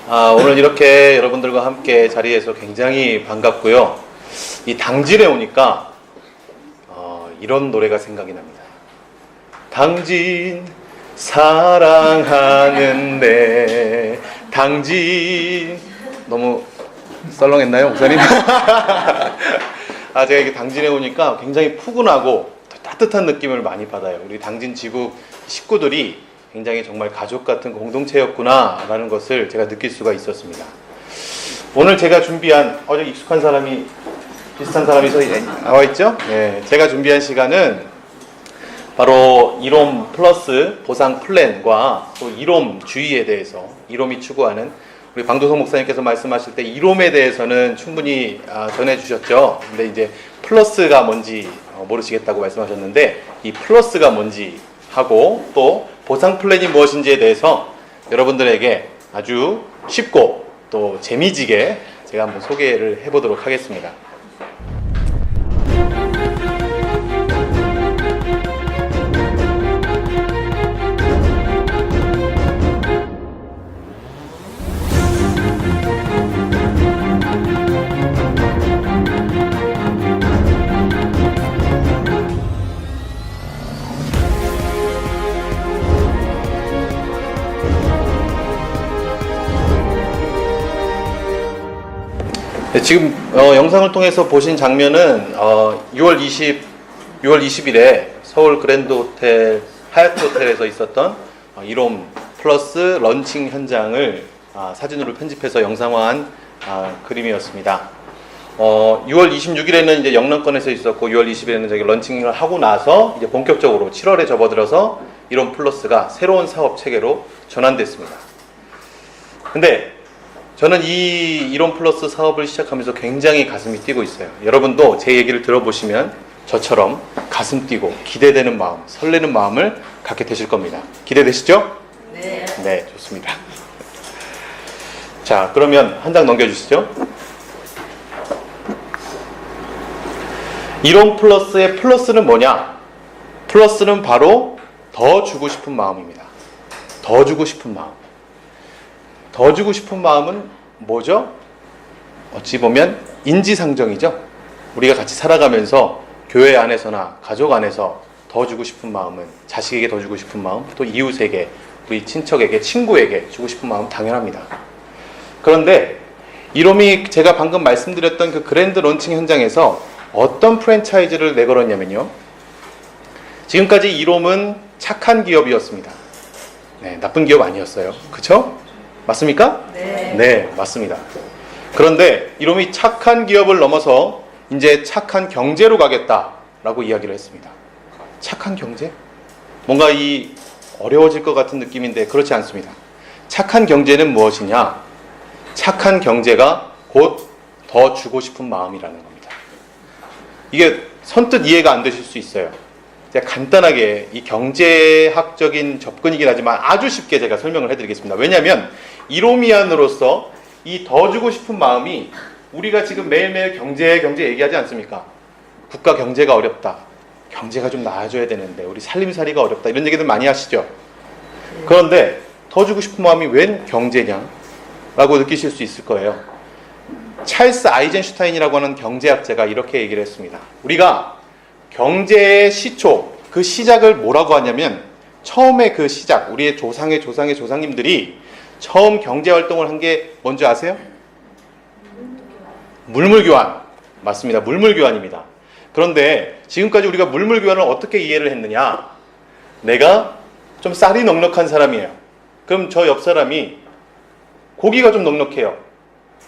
오늘 이렇게 여러분들과 함께 자리에서 굉장히 반갑고요. 이 당진에 오니까 이런 노래가 생각이 납니다. 당진 사랑하는데 당진 너무 썰렁했나요, 목사님? 제가 이게 당진에 오니까 굉장히 푸근하고 따뜻한 느낌을 많이 받아요. 우리 당진 지구 식구들이 굉장히 정말 가족 같은 공동체였구나 라는 것을 제가 느낄 수가 있었습니다. 오늘 제가 준비한 익숙한 사람이 비슷한 사람이 나와 있죠? 네, 제가 준비한 시간은 바로 이롬 플러스 보상 플랜과 또 이롬 주의에 대해서 이롬이 추구하는 우리 방도성 목사님께서 말씀하실 때 이롬에 대해서는 충분히 전해주셨죠. 근데 이제 플러스가 뭔지 모르시겠다고 말씀하셨는데 이 플러스가 뭔지 하고 또 보상 플랜이 무엇인지에 대해서 여러분들에게 아주 쉽고 또 재미지게 제가 한번 소개를 해보도록 하겠습니다. 네, 지금 영상을 통해서 보신 장면은 6월 20일에 서울 그랜드 호텔 하얏트 호텔에서 있었던 이롬 플러스 런칭 현장을 사진으로 편집해서 영상화한 그림이었습니다. 6월 26일에는 이제 영남권에서 있었고 6월 20일에는 저기 런칭을 하고 나서 이제 본격적으로 7월에 접어들어서 이롬 플러스가 새로운 사업 체계로 전환됐습니다. 근데 저는 이 이롬 플러스 사업을 시작하면서 굉장히 가슴이 뛰고 있어요. 여러분도 제 얘기를 들어보시면 저처럼 가슴 뛰고 기대되는 마음, 설레는 마음을 갖게 되실 겁니다. 기대되시죠? 네. 네, 좋습니다. 자, 그러면 한 장 넘겨주시죠. 이롬 플러스의 플러스는 뭐냐? 플러스는 바로 더 주고 싶은 마음입니다. 더 주고 싶은 마음. 더 주고 싶은 마음은 뭐죠? 어찌 보면 인지상정이죠. 우리가 같이 살아가면서 교회 안에서나 가족 안에서 더 주고 싶은 마음은 자식에게 더 주고 싶은 마음, 또 이웃에게, 우리 친척에게, 친구에게 주고 싶은 마음은 당연합니다. 그런데 이롬이 제가 방금 말씀드렸던 그 그랜드 론칭 현장에서 어떤 프랜차이즈를 내걸었냐면요. 지금까지 이롬은 착한 기업이었습니다. 네, 나쁜 기업 아니었어요. 그쵸? 맞습니까? 네. 네, 맞습니다. 그런데 이롬이 착한 기업을 넘어서 이제 착한 경제로 가겠다라고 이야기를 했습니다. 착한 경제? 뭔가 어려워질 것 같은 느낌인데 그렇지 않습니다. 착한 경제는 무엇이냐? 착한 경제가 곧 더 주고 싶은 마음이라는 겁니다. 이게 선뜻 이해가 안 되실 수 있어요. 제가 간단하게 이 경제학적인 접근이긴 하지만 아주 쉽게 제가 설명을 해드리겠습니다. 왜냐하면 이로미안으로서 이 더 주고 싶은 마음이 우리가 지금 매일매일 경제 얘기하지 않습니까? 국가 경제가 어렵다. 경제가 좀 나아져야 되는데 우리 살림살이가 어렵다. 이런 얘기들 많이 하시죠? 그런데 더 주고 싶은 마음이 웬 경제냐? 라고 느끼실 수 있을 거예요. 찰스 아이젠슈타인이라고 하는 경제학자가 이렇게 얘기를 했습니다. 우리가 경제의 시초, 그 시작을 뭐라고 하냐면 처음에 그 시작, 우리의 조상의 조상님들이 처음 경제활동을 한 게 뭔지 아세요? 물물교환. 맞습니다. 물물교환입니다. 그런데 지금까지 우리가 물물교환을 어떻게 이해를 했느냐? 내가 좀 쌀이 넉넉한 사람이에요. 그럼 저 옆 사람이 고기가 좀 넉넉해요.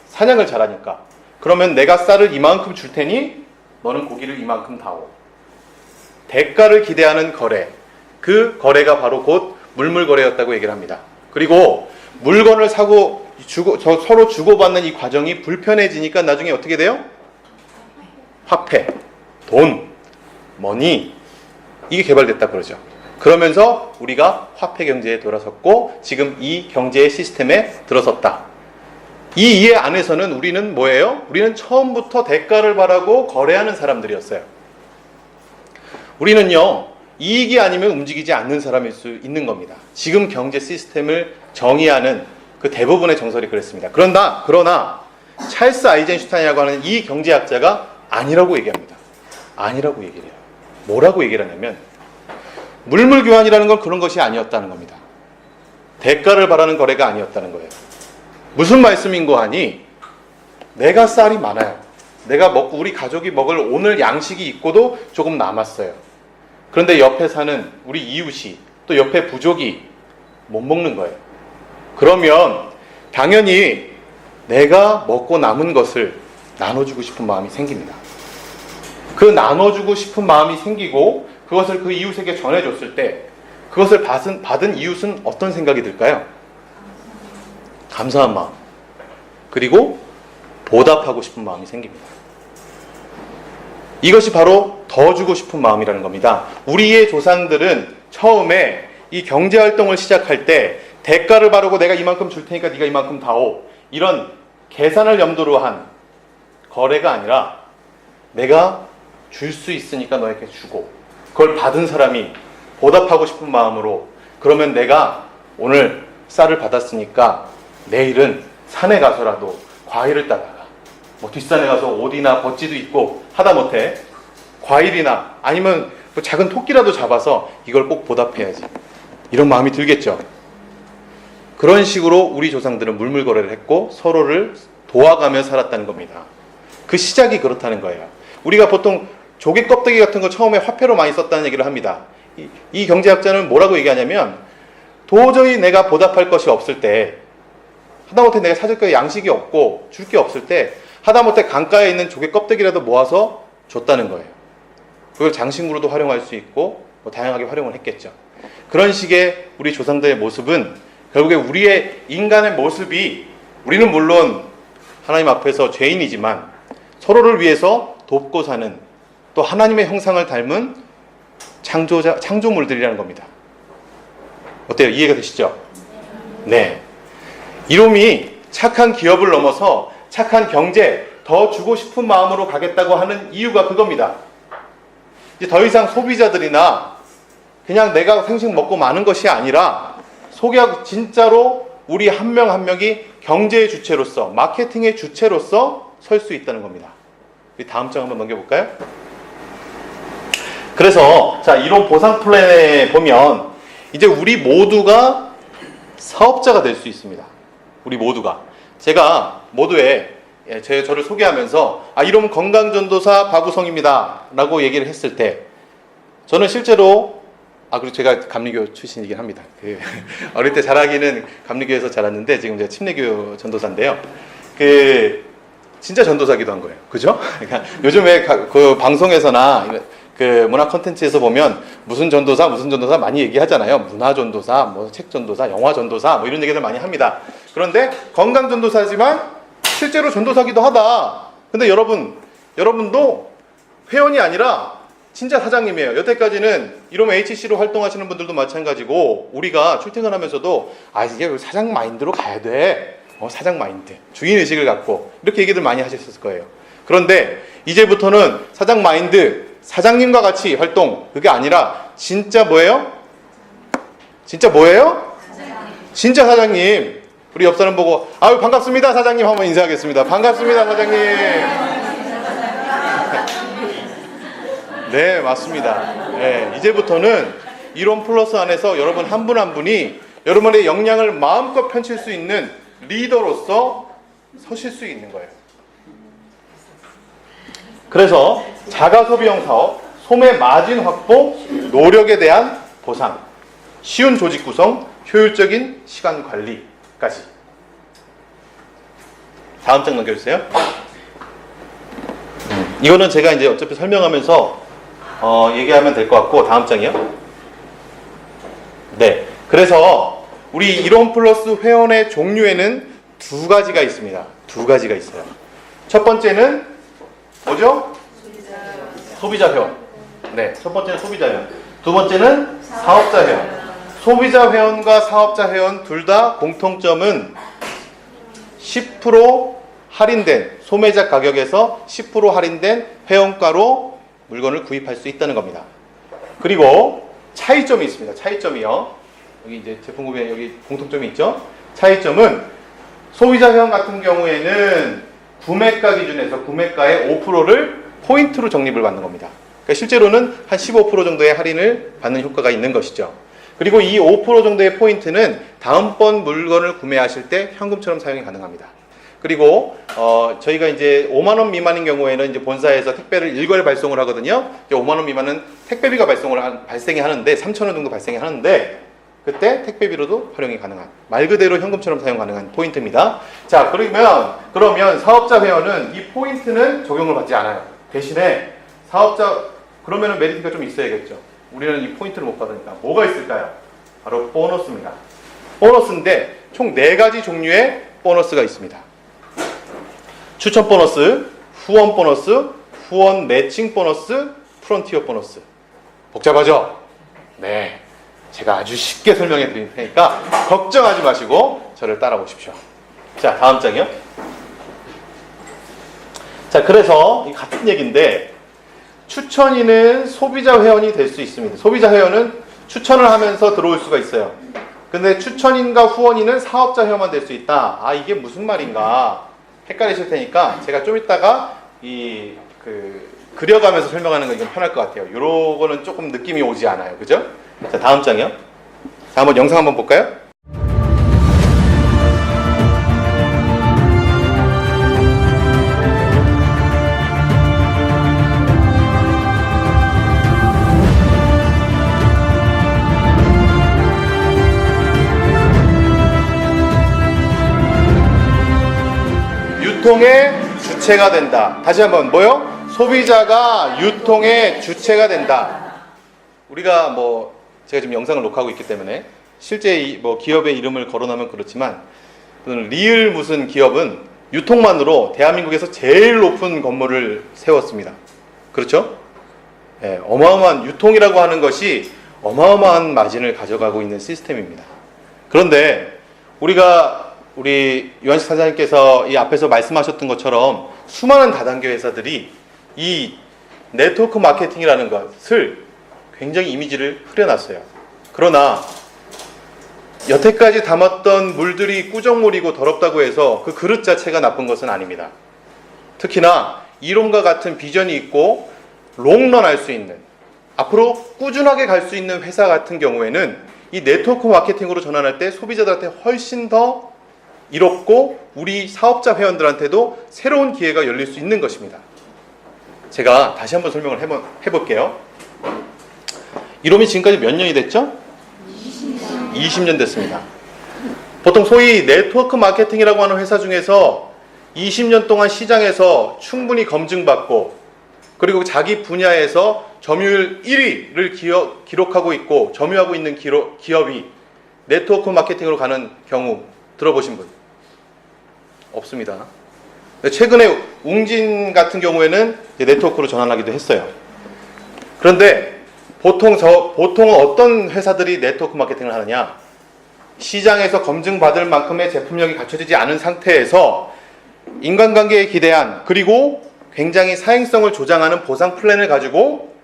사냥을 잘하니까. 그러면 내가 쌀을 이만큼 줄 테니 너는 고기를 이만큼 다오. 대가를 기대하는 거래. 그 거래가 바로 곧 물물거래였다고 얘기를 합니다. 그리고 물건을 사고 서로 주고받는 이 과정이 불편해지니까 나중에 어떻게 돼요? 화폐, 돈, 머니 이게 개발됐다 그러죠. 그러면서 우리가 화폐 경제에 돌아섰고 지금 이 경제의 시스템에 들어섰다. 이 이해 안에서는 우리는 뭐예요? 우리는 처음부터 대가를 바라고 거래하는 사람들이었어요. 우리는요, 이익이 아니면 움직이지 않는 사람일 수 있는 겁니다. 지금 경제 시스템을 정의하는 그 대부분의 정설이 그랬습니다. 그러나 찰스 아이젠슈타인이라고 하는 이 경제학자가 아니라고 얘기합니다. 아니라고 얘기를 해요. 뭐라고 얘기를 하냐면 물물 교환이라는 건 그런 것이 아니었다는 겁니다. 대가를 바라는 거래가 아니었다는 거예요. 무슨 말씀인고 하니 내가 쌀이 많아요. 내가 먹고 우리 가족이 먹을 오늘 양식이 있고도 조금 남았어요. 그런데 옆에 사는 우리 이웃이 또 옆에 부족이 못 먹는 거예요. 그러면 당연히 내가 먹고 남은 것을 나눠주고 싶은 마음이 생깁니다. 그 나눠주고 싶은 마음이 생기고 그것을 그 이웃에게 전해줬을 때 그것을 받은 이웃은 어떤 생각이 들까요? 감사한 마음. 그리고 보답하고 싶은 마음이 생깁니다. 이것이 바로 더 주고 싶은 마음이라는 겁니다. 우리의 조상들은 처음에 이 경제활동을 시작할 때 대가를 바르고 내가 이만큼 줄 테니까 네가 이만큼 다오. 이런 계산을 염두로 한 거래가 아니라 내가 줄 수 있으니까 너에게 주고 그걸 받은 사람이 보답하고 싶은 마음으로 그러면 내가 오늘 쌀을 받았으니까 내일은 산에 가서라도 과일을 따다가 뭐 뒷산에 가서 옷이나 버찌도 입고 하다못해 과일이나 아니면 뭐 작은 토끼라도 잡아서 이걸 꼭 보답해야지 이런 마음이 들겠죠. 그런 식으로 우리 조상들은 물물거래를 했고 서로를 도와가며 살았다는 겁니다. 그 시작이 그렇다는 거예요. 우리가 보통 조개 껍데기 같은 거 처음에 화폐로 많이 썼다는 얘기를 합니다. 이 경제학자는 뭐라고 얘기하냐면 도저히 내가 보답할 것이 없을 때 하다못해 내가 사줄 게 양식이 없고 줄 게 없을 때 하다못해 강가에 있는 조개 껍데기라도 모아서 줬다는 거예요. 그걸 장식으로도 활용할 수 있고 뭐 다양하게 활용을 했겠죠. 그런 식의 우리 조상들의 모습은 결국에 우리의 인간의 모습이 우리는 물론 하나님 앞에서 죄인이지만 서로를 위해서 돕고 사는 또 하나님의 형상을 닮은 창조물들이라는 겁니다. 어때요? 이해가 되시죠? 네. 이놈이 착한 기업을 넘어서 착한 경제, 더 주고 싶은 마음으로 가겠다고 하는 이유가 그겁니다. 이제 더 이상 소비자들이나 그냥 내가 생식 먹고 마는 것이 아니라 진짜로 우리 한 명 한 명이 경제의 주체로서, 마케팅의 주체로서 설 수 있다는 겁니다. 다음 장 한번 넘겨볼까요? 그래서 자 이론 보상 플랜에 보면 이제 우리 모두가 사업자가 될 수 있습니다. 우리 모두가. 제가 모두에 저를 소개하면서 이름 건강전도사 박우성입니다 라고 얘기를 했을 때 저는 실제로 그리고 제가 감리교 출신이긴 합니다. 어릴 때 자라기는 감리교에서 자랐는데 지금 제가 침례교 전도사인데요. 진짜 전도사기도 한 거예요. 그죠? 그러니까 요즘에 그 방송에서나 그 문화 콘텐츠에서 보면 무슨 전도사 많이 얘기하잖아요. 문화 전도사, 뭐 책 전도사, 영화 전도사 뭐 이런 얘기들 많이 합니다. 그런데 건강 전도사지만 실제로 전도사기도 하다. 근데 여러분도 회원이 아니라 진짜 사장님이에요. 여태까지는 이런 HC로 활동하시는 분들도 마찬가지고 우리가 출퇴근하면서도 이게 사장 마인드로 가야 돼. 사장 마인드, 주인의식을 갖고 이렇게 얘기들 많이 하셨을 거예요. 그런데 이제부터는 사장 마인드, 사장님과 같이 활동, 그게 아니라 진짜 뭐예요? 진짜 뭐예요? 진짜 사장님. 우리 옆 사람 보고 반갑습니다 사장님 한번 인사하겠습니다. 반갑습니다 사장님. 네, 맞습니다. 네, 이제부터는 이론 플러스 안에서 여러분 한 분 한 분이 여러분의 역량을 마음껏 펼칠 수 있는 리더로서 서실 수 있는 거예요. 그래서 자가소비형 사업, 소매 마진 확보, 노력에 대한 보상, 쉬운 조직 구성, 효율적인 시간 관리까지. 다음 장 넘겨주세요. 이거는 제가 이제 어차피 설명하면서 얘기하면 될 것 같고 다음 장이요. 네. 그래서 우리 이론 플러스 회원의 종류에는 두 가지가 있습니다. 두 가지가 있어요. 첫 번째는 뭐죠? 소비자 회원. 네. 첫 번째는 소비자 회원. 두 번째는 사업자 회원. 소비자 회원과 사업자 회원 둘 다 공통점은 10% 할인된 소매자 가격에서 10% 할인된 회원가로 물건을 구입할 수 있다는 겁니다. 그리고 차이점이 있습니다. 차이점이요. 여기 이제 제품 구매 여기 공통점이 있죠. 차이점은 소비자 회원 같은 경우에는 구매가 기준에서 구매가의 5%를 포인트로 적립을 받는 겁니다. 그러니까 실제로는 한 15% 정도의 할인을 받는 효과가 있는 것이죠. 그리고 이 5% 정도의 포인트는 다음번 물건을 구매하실 때 현금처럼 사용이 가능합니다. 그리고 저희가 이제 5만 원 미만인 경우에는 이제 본사에서 택배를 일괄 발송을 하거든요. 5만 원 미만은 택배비가 발생이 하는데 3천 원 정도 발생이 하는데 그때 택배비로도 활용이 가능한 말 그대로 현금처럼 사용 가능한 포인트입니다. 자, 그러면 사업자 회원은 이 포인트는 적용을 받지 않아요. 대신에 그러면은 메리트가 좀 있어야겠죠. 우리는 이 포인트를 못 받으니까 뭐가 있을까요? 바로 보너스입니다. 보너스인데 총 4가지 종류의 보너스가 있습니다. 추천 보너스, 후원 보너스, 후원 매칭 보너스, 프론티어 보너스. 복잡하죠? 네. 제가 아주 쉽게 설명해 드릴 테니까 걱정하지 마시고 저를 따라오십시오. 자, 다음 장이요. 자, 그래서 같은 얘기인데 추천인은 소비자 회원이 될 수 있습니다. 소비자 회원은 추천을 하면서 들어올 수가 있어요. 근데 추천인과 후원인은 사업자 회원만 될 수 있다. 아, 이게 무슨 말인가 헷갈리실 테니까 제가 좀 이따가 그려가면서 설명하는 건 이건 편할 것 같아요. 요거는 조금 느낌이 오지 않아요. 그죠? 자, 다음 장이요. 자, 한번 영상 한번 볼까요? 유통의 주체가 된다. 다시 한번 뭐요? 소비자가 유통의 주체가 된다. 우리가 제가 지금 영상을 녹화하고 있기 때문에 실제 기업의 이름을 거론하면 그렇지만 리을 무슨 기업은 유통만으로 대한민국에서 제일 높은 건물을 세웠습니다. 그렇죠? 네, 어마어마한 유통이라고 하는 것이 어마어마한 마진을 가져가고 있는 시스템입니다. 그런데 우리 유한식 사장님께서 이 앞에서 말씀하셨던 것처럼 수많은 다단계 회사들이 이 네트워크 마케팅이라는 것을 굉장히 이미지를 흐려놨어요. 그러나 여태까지 담았던 물들이 꾸정물이고 더럽다고 해서 그 그릇 자체가 나쁜 것은 아닙니다. 특히나 이론과 같은 비전이 있고 롱런 할 수 있는, 앞으로 꾸준하게 갈 수 있는 회사 같은 경우에는 이 네트워크 마케팅으로 전환할 때 소비자들한테 훨씬 더 이롭고 우리 사업자 회원들한테도 새로운 기회가 열릴 수 있는 것입니다. 제가 다시 한번 설명을 해볼게요. 이롬이 지금까지 몇 년이 됐죠? 20년 됐습니다. 보통 소위 네트워크 마케팅이라고 하는 회사 중에서 20년 동안 시장에서 충분히 검증받고 그리고 자기 분야에서 점유율 1위를 기록하고 있고 점유하고 있는 기업이 네트워크 마케팅으로 가는 경우 들어보신 분? 없습니다. 최근에 웅진 같은 경우에는 네트워크로 전환하기도 했어요. 그런데 보통 어떤 회사들이 네트워크 마케팅을 하느냐? 시장에서 검증받을 만큼의 제품력이 갖춰지지 않은 상태에서 인간관계에 기대한 그리고 굉장히 사행성을 조장하는 보상 플랜을 가지고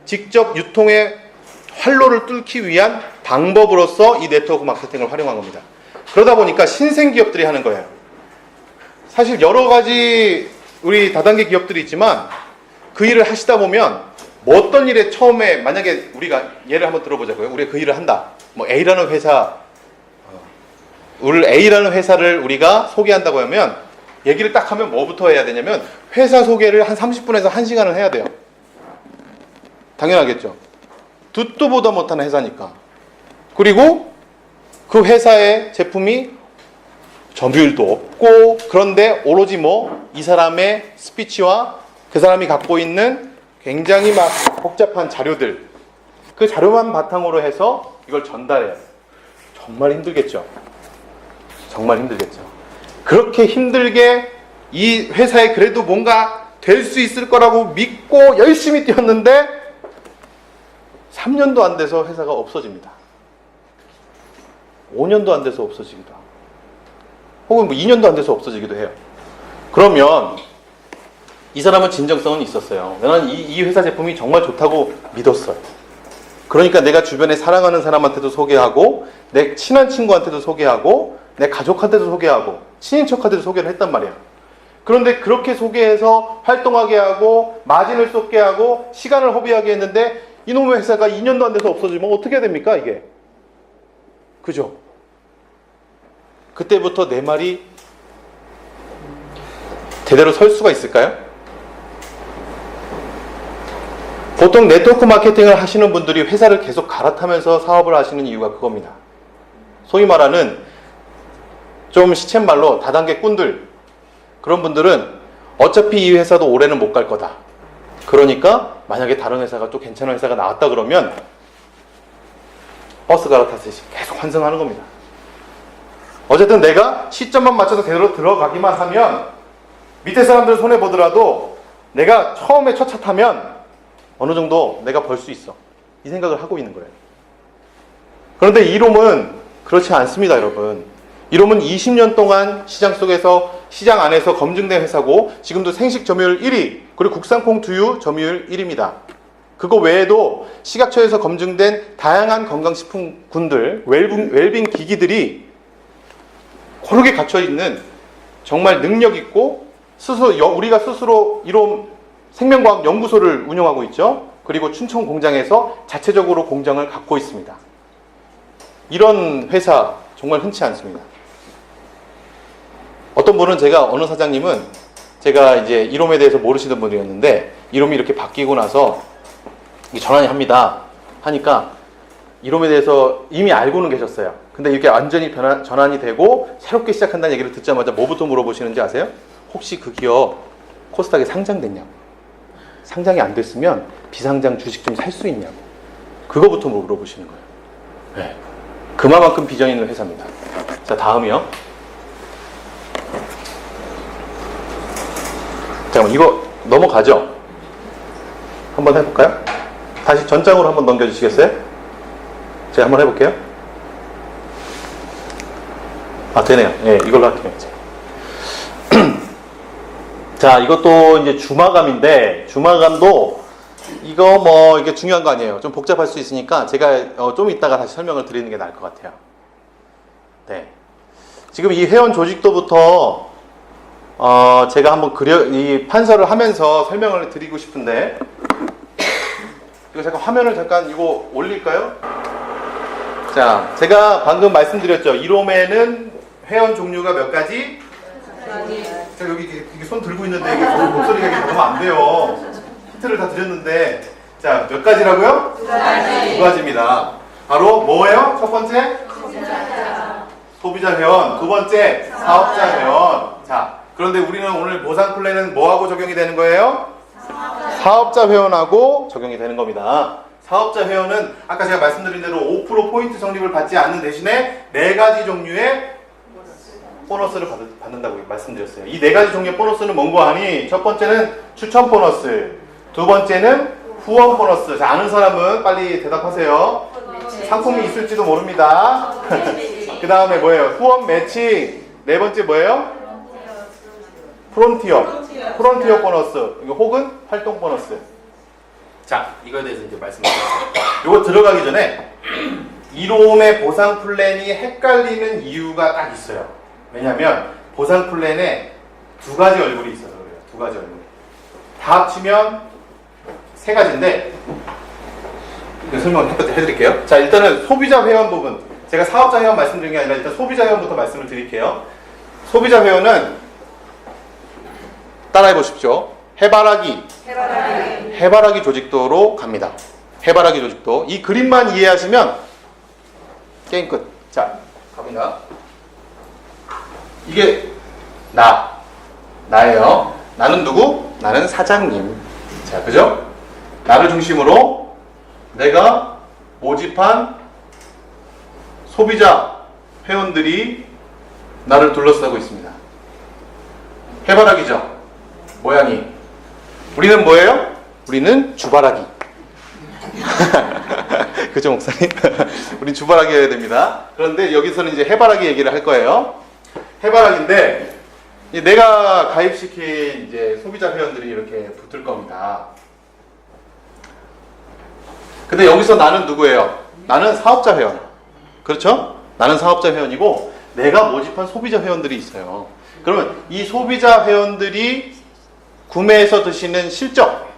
직접 유통의 활로를 뚫기 위한 방법으로서 이 네트워크 마케팅을 활용한 겁니다. 그러다 보니까 신생 기업들이 하는 거예요. 사실 여러 가지 우리 다단계 기업들이 있지만 그 일을 하시다 보면 어떤 일에 처음에 만약에 우리가 예를 한번 들어보자고요. 우리가 그 일을 한다. A라는 회사를 우리가 소개한다고 하면 얘기를 딱 하면 뭐부터 해야 되냐면 회사 소개를 한 30분에서 1시간을 해야 돼요. 당연하겠죠. 듣도 보다 못하는 회사니까. 그리고 그 회사의 제품이 점유율도 없고 그런데 오로지 이 사람의 스피치와 그 사람이 갖고 있는 굉장히 복잡한 자료들 그 자료만 바탕으로 해서 이걸 전달해요. 정말 힘들겠죠. 정말 힘들겠죠. 그렇게 힘들게 이 회사에 그래도 뭔가 될 수 있을 거라고 믿고 열심히 뛰었는데 3년도 안 돼서 회사가 없어집니다. 5년도 안 돼서 없어지기도 하고 혹은 2년도 안 돼서 없어지기도 해요. 그러면 이 사람은 진정성은 있었어요. 나는 이 회사 제품이 정말 좋다고 믿었어요. 그러니까 내가 주변에 사랑하는 사람한테도 소개하고 내 친한 친구한테도 소개하고 내 가족한테도 소개하고 친인척한테도 소개를 했단 말이야. 그런데 그렇게 소개해서 활동하게 하고 마진을 쏟게 하고 시간을 허비하게 했는데 이놈의 회사가 2년도 안 돼서 없어지면 어떻게 해야 됩니까 이게? 그죠? 그때부터 내 말이 제대로 설 수가 있을까요? 보통 네트워크 마케팅을 하시는 분들이 회사를 계속 갈아타면서 사업을 하시는 이유가 그겁니다. 소위 말하는 좀 시쳇말로 다단계 꾼들, 그런 분들은 어차피 이 회사도 올해는 못 갈 거다. 그러니까 만약에 다른 회사가 또 괜찮은 회사가 나왔다 그러면 버스 갈아타듯이 계속 환승하는 겁니다. 어쨌든 내가 시점만 맞춰서 제대로 들어가기만 하면 밑에 사람들 손해보더라도 내가 처음에 첫 차 타면 어느 정도 내가 벌 수 있어. 이 생각을 하고 있는 거예요. 그런데 이롬은 그렇지 않습니다, 여러분. 이롬은 20년 동안 시장 속에서, 시장 안에서 검증된 회사고, 지금도 생식 점유율 1위, 그리고 국산콩 두유 점유율 1위입니다. 그거 외에도 식약처에서 검증된 다양한 건강식품군들, 웰빙 기기들이 고르게 갖춰 있는 정말 능력 있고, 우리가 스스로 이롬 생명과학 연구소를 운영하고 있죠. 그리고 춘천 공장에서 자체적으로 공장을 갖고 있습니다. 이런 회사 정말 흔치 않습니다. 어떤 분은 어느 사장님은 제가 이제 이롬에 대해서 모르시던 분이었는데 이롬이 이렇게 바뀌고 나서 전환이 합니다. 하니까 이롬에 대해서 이미 알고는 계셨어요. 근데 이렇게 완전히 전환이 되고 새롭게 시작한다는 얘기를 듣자마자 뭐부터 물어보시는지 아세요? 혹시 그 기업 코스닥에 상장됐냐고. 상장이 안 됐으면 비상장 주식 좀 살 수 있냐고. 그거부터 물어보시는 거예요. 네. 그만큼 비전 있는 회사입니다. 자, 다음이요. 잠깐만, 이거 넘어가죠? 한번 해볼까요? 다시 전장으로 한번 넘겨주시겠어요? 제가 한번 해볼게요. 아, 되네요. 예, 네, 이걸로 할게요. 자, 이것도 이제 주마감인데, 주마감도 이거 뭐 이게 중요한 거 아니에요. 좀 복잡할 수 있으니까 제가 좀 이따가 다시 설명을 드리는 게 나을 것 같아요. 네. 지금 이 회원 조직도부터 제가 한번 이 판서를 하면서 설명을 드리고 싶은데, 이거 잠깐 화면을 잠깐 이거 올릴까요? 자, 제가 방금 말씀드렸죠. 이롬에는 회원 종류가 몇 가지? 제가 여기 이게 손 들고 있는데 이게 목소리가 이게 너무 안 돼요. 힌트를 다 드렸는데, 자, 몇 가지라고요? 두 가지입니다. 바로 뭐예요? 첫 번째? 소비자 회원. 두 번째? 사업자 회원. 자, 그런데 우리는 오늘 보상 플랜은 뭐하고 적용이 되는 거예요? 사업자 회원하고 적용이 되는 겁니다. 사업자 회원은 아까 제가 말씀드린 대로 5% 포인트 적립을 받지 않는 대신에 4가지 종류의 보너스를 받는다고 말씀드렸어요. 이 4가지 종류의 보너스는 뭔고 하니, 첫 번째는 추천 보너스, 두 번째는 후원 보너스. 자, 아는 사람은 빨리 대답하세요. 상품이 있을지도 모릅니다. 그 다음에 뭐예요? 후원 매칭. 네 번째 뭐예요? 프론티어 보너스. 이거 혹은 활동 보너스. 자, 이거에 대해서 이제 말씀드릴게요. 이거 들어가기 전에 이롬의 보상 플랜이 헷갈리는 이유가 딱 있어요. 왜냐면 보상 플랜에 2가지 얼굴이 있어서 그래요. 2가지 얼굴. 다 합치면 3가지인데 설명을 해드릴게요. 자, 일단은 소비자 회원 부분. 제가 사업자 회원 말씀드린 게 아니라 일단 소비자 회원부터 말씀을 드릴게요. 소비자 회원은 따라해 보십시오. 해바라기 조직도로 갑니다. 해바라기 조직도. 이 그림만 이해하시면 게임 끝. 자, 갑니다. 이게 나예요. 나는 누구? 나는 사장님. 자, 그죠? 나를 중심으로 내가 모집한 소비자 회원들이 나를 둘러싸고 있습니다. 해바라기죠? 모양이. 우리는 뭐예요? 우리는 주바라기. 그죠, 목사님? 우린 주바라기 해야 됩니다. 그런데 여기서는 이제 해바라기 얘기를 할 거예요. 해바라기인데, 내가 가입시킨 이제 소비자 회원들이 이렇게 붙을 겁니다. 근데 여기서 나는 누구예요? 나는 사업자 회원. 그렇죠? 나는 사업자 회원이고 내가 모집한 소비자 회원들이 있어요. 그러면 이 소비자 회원들이 구매해서 드시는 실적,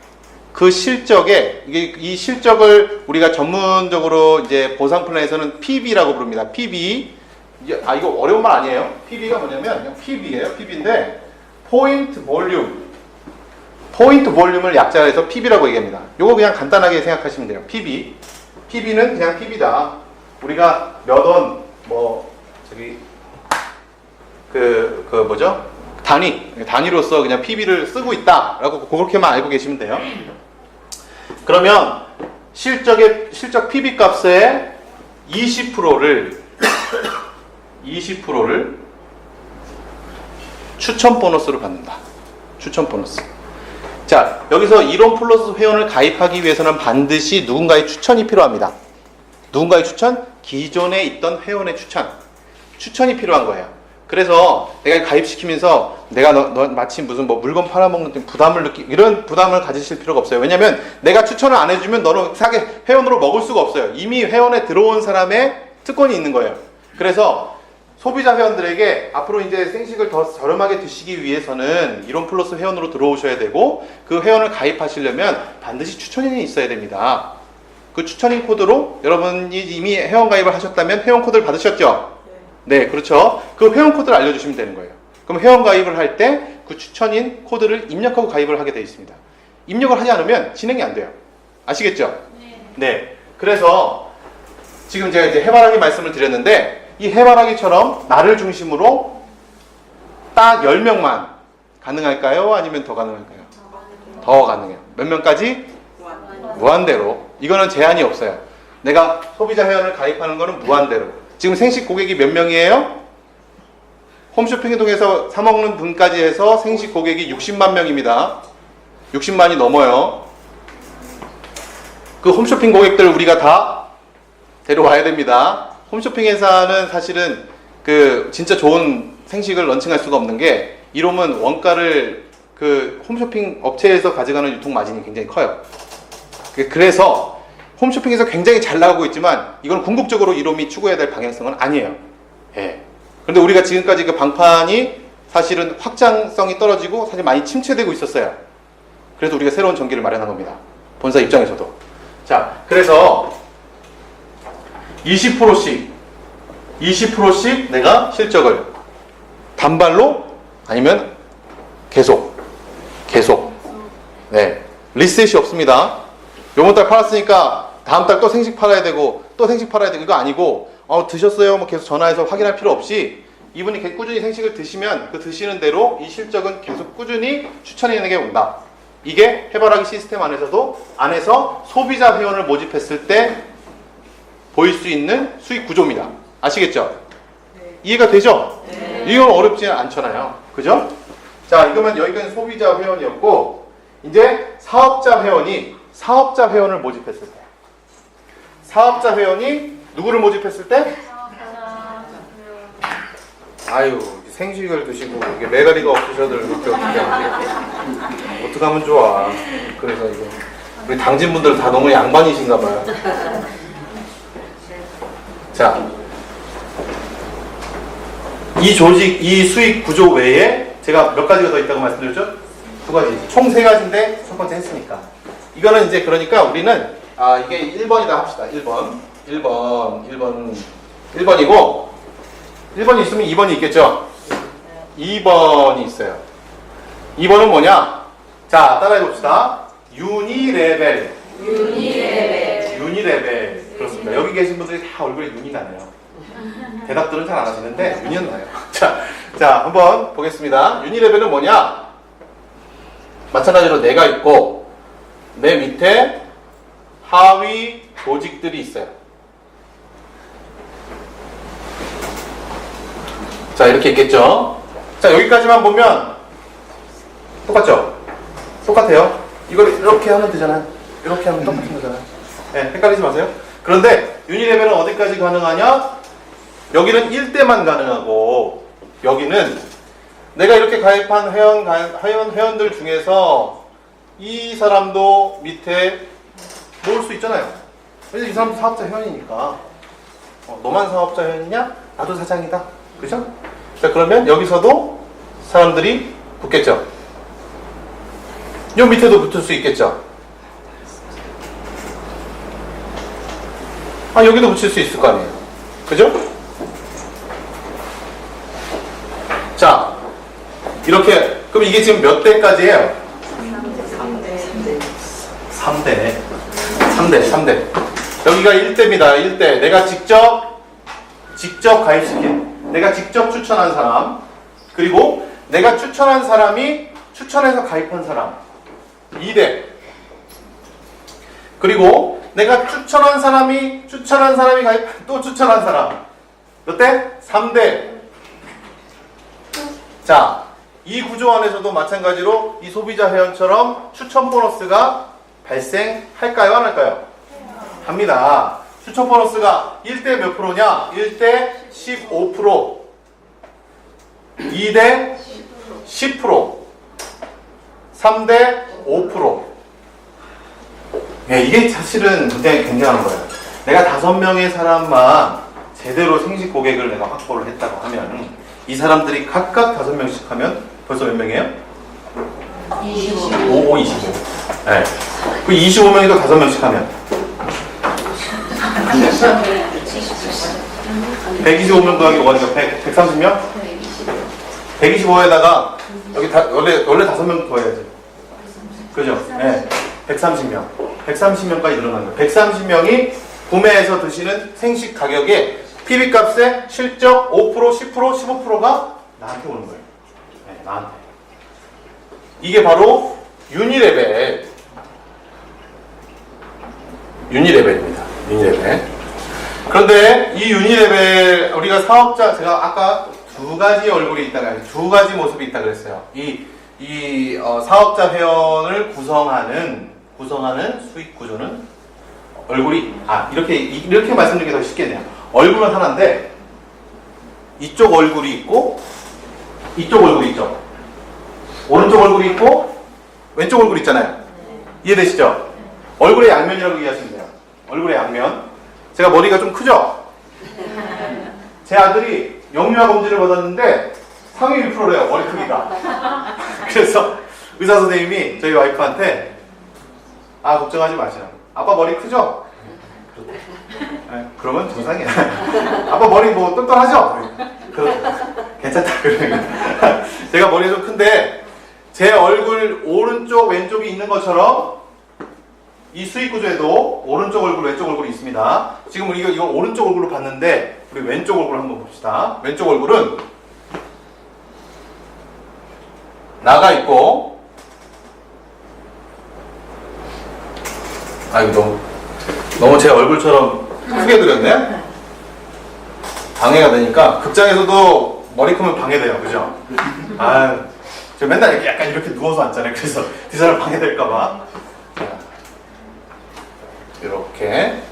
그 실적에 이 실적을 우리가 전문적으로 이제 보상 플랜에서는 PB라고 부릅니다. PB. 이거 어려운 말 아니에요. PB가 뭐냐면 그냥 PB예요. PB인데 포인트 볼륨. 포인트 볼륨을 약자로 해서 PB라고 얘기합니다. 요거 그냥 간단하게 생각하시면 돼요. PB. PB는 그냥 PB다. 우리가 몇 원, 뭐죠? 단위로서 그냥 PB를 쓰고 있다라고 그렇게만 알고 계시면 돼요. 그러면 실적 PB 값의 20%를 추천 보너스로 받는다. 추천 보너스. 자, 여기서 이론 플러스 회원을 가입하기 위해서는 반드시 누군가의 추천이 필요합니다. 누군가의 추천? 기존에 있던 회원의 추천이 필요한 거예요. 그래서 내가 가입시키면서 내가 너 마침 무슨 물건 팔아먹는 부담을 이런 부담을 가지실 필요가 없어요. 왜냐면 내가 추천을 안 해주면 너는 회원으로 먹을 수가 없어요. 이미 회원에 들어온 사람의 특권이 있는 거예요. 그래서 소비자 회원들에게 앞으로 이제 생식을 더 저렴하게 드시기 위해서는 이론 플러스 회원으로 들어오셔야 되고 그 회원을 가입하시려면 반드시 추천인이 있어야 됩니다. 그 추천인 코드로 여러분이 이미 회원 가입을 하셨다면 회원 코드를 받으셨죠? 네, 그렇죠. 그 회원 코드를 알려주시면 되는 거예요. 그럼 회원 가입을 할 때 그 추천인 코드를 입력하고 가입을 하게 되어 있습니다. 입력을 하지 않으면 진행이 안 돼요. 아시겠죠? 네. 그래서 지금 제가 이제 해바라기 말씀을 드렸는데 이 해바라기처럼 나를 중심으로 딱 10명만 가능할까요? 아니면 더 가능할까요? 더 가능해요. 몇 명까지? 무한대로. 이거는 제한이 없어요. 내가 소비자 회원을 가입하는 거는 무한대로. 지금 생식 고객이 몇 명이에요? 홈쇼핑 이동해서 사먹는 분까지 해서 생식 고객이 60만 명입니다. 60만이 넘어요. 그 홈쇼핑 고객들 우리가 다 데려와야 됩니다. 홈쇼핑 회사는 사실은 그 진짜 좋은 생식을 런칭할 수가 없는 게 이놈은 원가를 그 홈쇼핑 업체에서 가져가는 유통 마진이 굉장히 커요. 그래서 홈쇼핑에서 굉장히 잘 나가고 있지만 이건 궁극적으로 이놈이 추구해야 될 방향성은 아니에요. 예. 그런데 우리가 지금까지 그 방판이 사실은 확장성이 떨어지고 사실 많이 침체되고 있었어요. 그래서 우리가 새로운 전기를 마련한 겁니다. 본사 입장에서도. 자, 그래서 20%씩 내가 실적을 단발로 아니면 계속 네, 리셋이 없습니다. 요번 달 팔았으니까 다음 달 또 생식 팔아야 되고 또 생식 팔아야 되고 이거 아니고 드셨어요? 뭐 계속 전화해서 확인할 필요 없이 이분이 꾸준히 생식을 드시면 그 드시는 대로 이 실적은 계속 꾸준히 추천인에게 온다. 이게 해바라기 시스템 안에서 소비자 회원을 모집했을 때 보일 수 있는 수익 구조입니다. 아시겠죠? 네. 이해가 되죠? 네. 이건 어렵지 않잖아요. 그죠? 자, 이거면 여기까지 소비자 회원이었고 이제 사업자 회원을 모집했을 때 사업자 회원이 누구를 모집했을 때? 아유, 생식을 드시고 이게 메가리가 없으셔도 이렇게 어떻게 하면 좋아. 그래서 이거 우리 당진분들 다 너무 양반이신가 봐요. 자, 이 조직, 이 수익 구조 외에 제가 몇 가지가 더 있다고 말씀드렸죠? 2가지. 총 3가지인데 첫 번째 했으니까. 이거는 이제 그러니까 우리는 이게 1번이다 합시다. 1번이고 1번이 있으면 2번이 있겠죠? 2번이 있어요. 2번은 뭐냐? 자, 따라해 봅시다. 유니레벨. 그렇습니다. 여기 계신 분들이 다 얼굴에 윤이 나네요. 대답들은 잘 안 하시는데 윤이 나요. 자, 한번 보겠습니다. 유니레벨은 뭐냐? 마찬가지로 내가 있고 내 밑에 하위 조직들이 있어요. 자, 이렇게 있겠죠? 자, 여기까지만 보면 똑같죠? 똑같아요. 이걸 이렇게 하면 되잖아요. 이렇게 하면 똑같은 거잖아요. 네, 헷갈리지 마세요. 그런데 유니레벨은 어디까지 가능하냐? 여기는 1대만 가능하고 여기는 내가 이렇게 가입한 회원들 중에서 이 사람도 밑에 모을 수 있잖아요. 이 사람도 사업자 회원이니까 너만 사업자 회원이냐? 나도 사장이다. 그죠? 자, 그러면 여기서도 사람들이 붙겠죠. 요 밑에도 붙을 수 있겠죠. 아, 여기도 붙일 수 있을 거 아니에요. 그죠? 자, 이렇게, 그럼 이게 지금 몇 대까지예요? 3대. 여기가 1대입니다. 1대. 내가 직접 가입시킨, 내가 직접 추천한 사람, 그리고 내가 추천한 사람이 추천해서 가입한 사람. 2대. 그리고 내가 추천한 사람이 가입, 또 추천한 사람. 몇 대? 3대. 자, 이 구조 안에서도 마찬가지로 이 소비자 회원처럼 추천 보너스가 발생할까요? 안 할까요? 합니다. 추천 보너스가 1대 몇 프로냐? 1대 15%, 2대 10%, 3대 5%. 네, 이게 사실은 굉장히 굉장한 거예요. 내가 5명의 사람만 제대로 생식 고객을 내가 확보를 했다고 하면 이 사람들이 각각 5명씩 하면 벌써 몇 명이에요? 25. 25. 네. 그 25명이도 5명씩 하면 125명 더하기 뭐가 되죠? 130명? 125에다가 여기 원래 5명 더해야지. 그죠? 네. 130명. 130명까지 늘어난 거예요. 130명이 구매해서 드시는 생식 가격의 PB값의 실적 5%, 10%, 15%가 나한테 오는 거예요. 네, 나한테. 이게 바로 유니레벨입니다. 유니레벨. 그런데 이 유니레벨, 우리가 사업자, 제가 아까 두 가지 얼굴이 있다가, 두 가지 모습이 있다 그랬어요. 사업자 회원을 구성하는 수익 구조는 얼굴이, 이렇게 말씀드리기 더 쉽겠네요. 얼굴은 하나인데, 이쪽 얼굴이 있고, 이쪽 얼굴이 있죠. 오른쪽 얼굴이 있고, 왼쪽 얼굴이 있잖아요. 이해되시죠? 얼굴의 양면이라고 이해하시면 돼요. 얼굴의 양면. 제가 머리가 좀 크죠? 제 아들이 영유아 검진을 받았는데 상위 1%래요, 머리 크기가. 그래서 의사 선생님이 저희 와이프한테 걱정하지 마시라고. 아빠 머리 크죠? 그러면 정상이야. 아빠 머리 뭐 똘똘하죠? 괜찮다. 제가 머리가 좀 큰데 제 얼굴 오른쪽 왼쪽이 있는 것처럼 이 수익 구조에도 오른쪽 얼굴 왼쪽 얼굴이 있습니다. 지금 우리가 이거 오른쪽 얼굴로 봤는데 우리 왼쪽 얼굴 한번 봅시다. 왼쪽 얼굴은 나가 있고, 이거 너무 제 얼굴처럼 크게 그렸네? 방해가 되니까, 극장에서도 머리 크면 방해돼요. 그죠? 저 맨날 이렇게 약간 이렇게 누워서 앉잖아요. 그래서 그 사람 방해될까봐. 이렇게.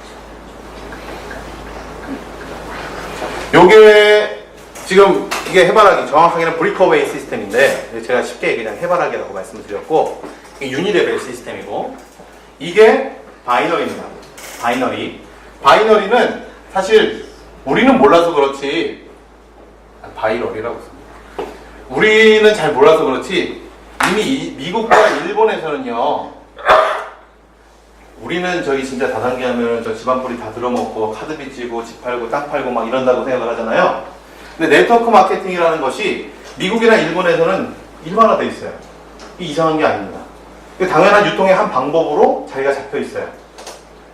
요게, 지금 이게 해바라기, 정확하게는 브리커웨이 시스템인데, 제가 쉽게 그냥 해바라기라고 말씀을 드렸고, 이게 유니레벨 시스템이고, 이게 바이너리입니다. 바이너리는 사실 우리는 몰라서 그렇지, 바이너리라고 씁니다. 우리는 잘 몰라서 그렇지, 이미 미국과 일본에서는요, 우리는 저기 진짜 다단계 하면 저 집안 뿌리 다 들어먹고 카드 빚지고 집 팔고 땅 팔고 막 이런다고 생각을 하잖아요. 근데 네트워크 마케팅이라는 것이 미국이나 일본에서는 일반화되어 있어요. 이 이상한 게 아닙니다. 당연한 유통의 한 방법으로 자리가 잡혀 있어요.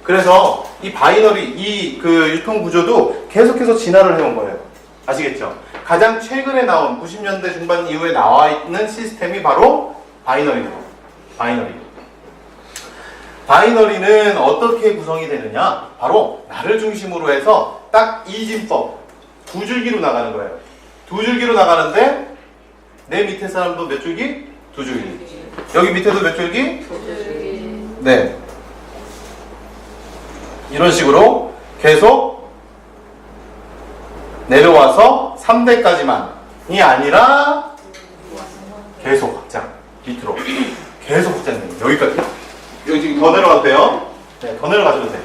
그래서 이 바이너리, 그 유통 구조도 계속해서 진화를 해온 거예요. 아시겠죠? 가장 최근에 나온 90년대 중반 이후에 나와 있는 시스템이 바로 바이너리입니다. 바이너리는 어떻게 구성이 되느냐? 바로 나를 중심으로 해서 딱 이진법, 두 줄기로 나가는 거예요. 두 줄기로 나가는데 내 밑에 사람도 몇 줄기? 두 줄기. 여기 밑에도 몇 줄기? 두 줄기. 네. 이런 식으로 계속 내려와서 3대까지만이 아니라 계속 확장. 밑으로. 계속 확장됩니다. 여기까지. 여기 지금 더 내려가도 돼요? 네, 더 내려가셔도 돼요.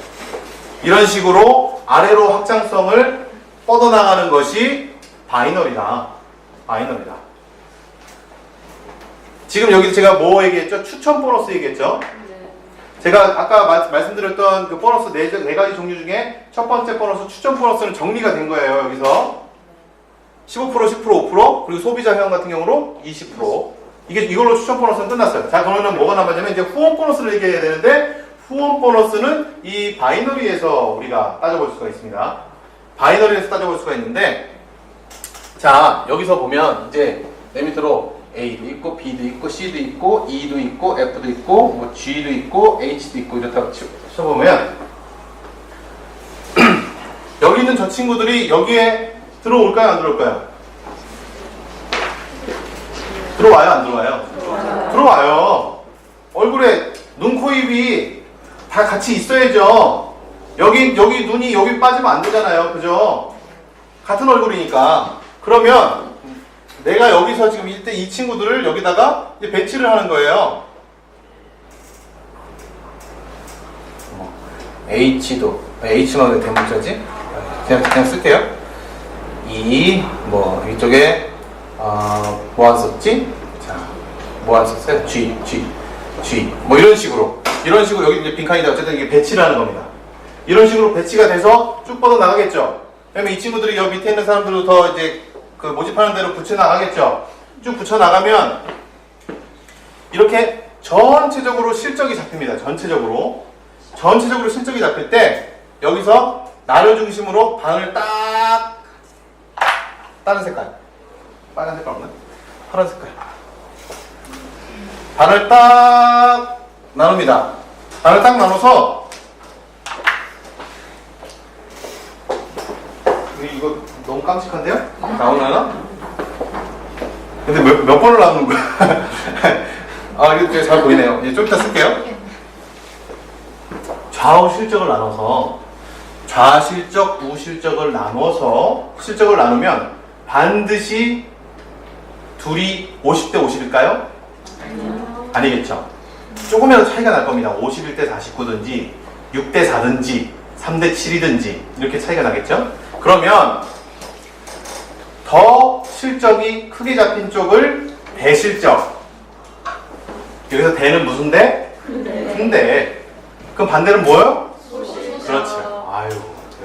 이런 식으로 아래로 확장성을 뻗어나가는 것이 바이너리다. 바이너리다. 지금 여기 제가 뭐 얘기했죠? 추천 보너스 얘기했죠? 제가 아까 말씀드렸던 그 보너스 네 가지 종류 중에 첫 번째 보너스, 추천 보너스는 정리가 된 거예요. 여기서 15%, 10%, 5%, 그리고 소비자 회원 같은 경우로 20%. 이걸로 추천 보너스는 끝났어요. 자, 그러면 뭐가 남았냐면 이제 후원 보너스를 얘기해야 되는데, 후원 보너스는 이 바이너리에서 우리가 따져볼 수가 있습니다. 바이너리에서 따져볼 수가 있는데, 자, 여기서 보면 이제 내 밑으로 A도 있고, B도 있고, C도 있고, E도 있고, F도 있고, 뭐 G도 있고, H도 있고 이렇다고 쳐보면 여기 있는 저 친구들이 여기에 들어올까요? 안 들어올까요? 들어와요? 안 들어와요? 들어와요. 얼굴에 눈, 코, 입이 다 같이 있어야죠. 여기 눈이 여기 빠지면 안 되잖아요. 그죠? 같은 얼굴이니까. 그러면 내가 여기서 지금 이때 이 친구들을 여기다가 이제 배치를 하는 거예요. H도, H만 왜 대문자지? 그냥 쓸게요. 뭐 이쪽에 뭐 안 썼지? 자, 뭐 안 썼어요? G 뭐 이런 식으로 여기 이제 빈칸이다. 어쨌든 이게 배치를 하는 겁니다. 이런 식으로 배치가 돼서 쭉 뻗어 나가겠죠. 그러면 이 친구들이 여기 밑에 있는 사람들도 더 이제 그 모집하는 대로 붙여 나가겠죠. 쭉 붙여 나가면 이렇게 전체적으로 실적이 잡힙니다. 전체적으로 실적이 잡힐 때 여기서 나를 중심으로 반을 딱 다른 색깔, 빨간 색깔 없나? 파란 색깔. 반을 딱 나눕니다. 반을 딱 나눠서 이거 너무 깜찍한데요? 나오나요? 근데 몇 번을 나누는 거야? 아, 이거 되게 잘 보이네요. 이제 좀 이따 쓸게요. 좌우 실적을 나눠서 좌실적, 우실적을 나눠서 실적을 나누면 반드시 둘이 50대 50일까요? 아니겠죠. 조금이라도 차이가 날 겁니다. 51대 49든지 6대 4든지 3대 7이든지 이렇게 차이가 나겠죠. 그러면 더 실적이 크게 잡힌 쪽을 대실적. 여기서 대는 무슨 대? 큰대. 그럼 반대는 뭐예요? 그렇죠. 아유,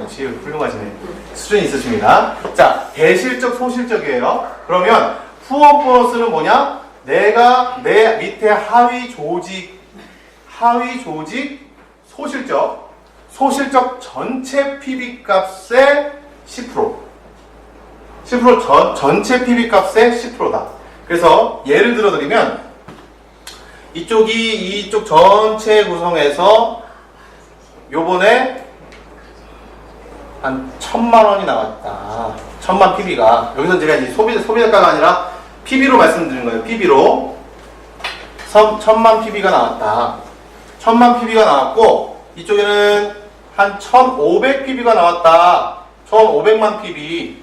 역시 훌륭하시네. 수준이 있으십니다. 자, 대실적, 소실적이에요. 그러면 후원 보너스는 뭐냐? 내가 내 밑에 하위 조직 소실적 전체 PB 값의 10%. 전체 PB 값의 10%다. 그래서 예를 들어 드리면 이쪽 전체 구성에서 요번에 한 1,000만 원이 나왔다. 1,000만 PB가. 여기서 제가 이제 소비자가가 아니라 PB로 말씀드리는 거예요. PB로. 1,000만 PB가 나왔다. 1,000만 PB가 나왔고, 이쪽에는 한 1,500 PB가 나왔다. 1,500만 PB.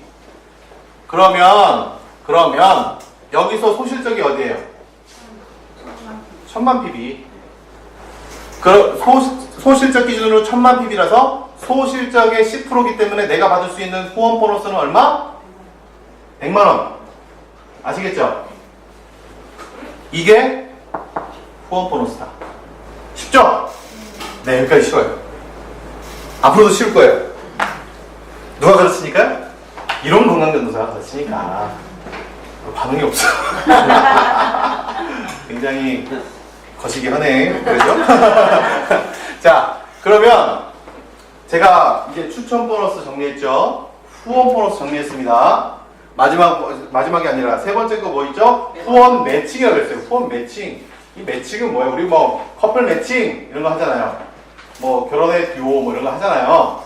그러면, 여기서 소실적이 어디예요? 1,000만 PB. 소실적 기준으로 1,000만 PB라서 소실적의 10%이기 때문에 내가 받을 수 있는 후원 보너스는 얼마? 100만원. 아시겠죠? 이게 후원 보너스다. 쉽죠? 네, 여기까지 쉬워요. 앞으로도 쉬울 거예요. 누가 가르치니까? 이론 건강전도사가 가르치니까. 반응이 없어. 굉장히 거시기 하네. 그죠? 자, 그러면 제가 이제 추천 보너스 정리했죠? 후원 보너스 정리했습니다. 마지막이 아니라 세 번째 거 뭐 있죠? 후원 매칭이라고 했어요. 후원 매칭. 이 매칭은 뭐예요? 우리 뭐 커플 매칭 이런 거 하잖아요. 뭐 결혼의 듀오 뭐 이런 거 하잖아요.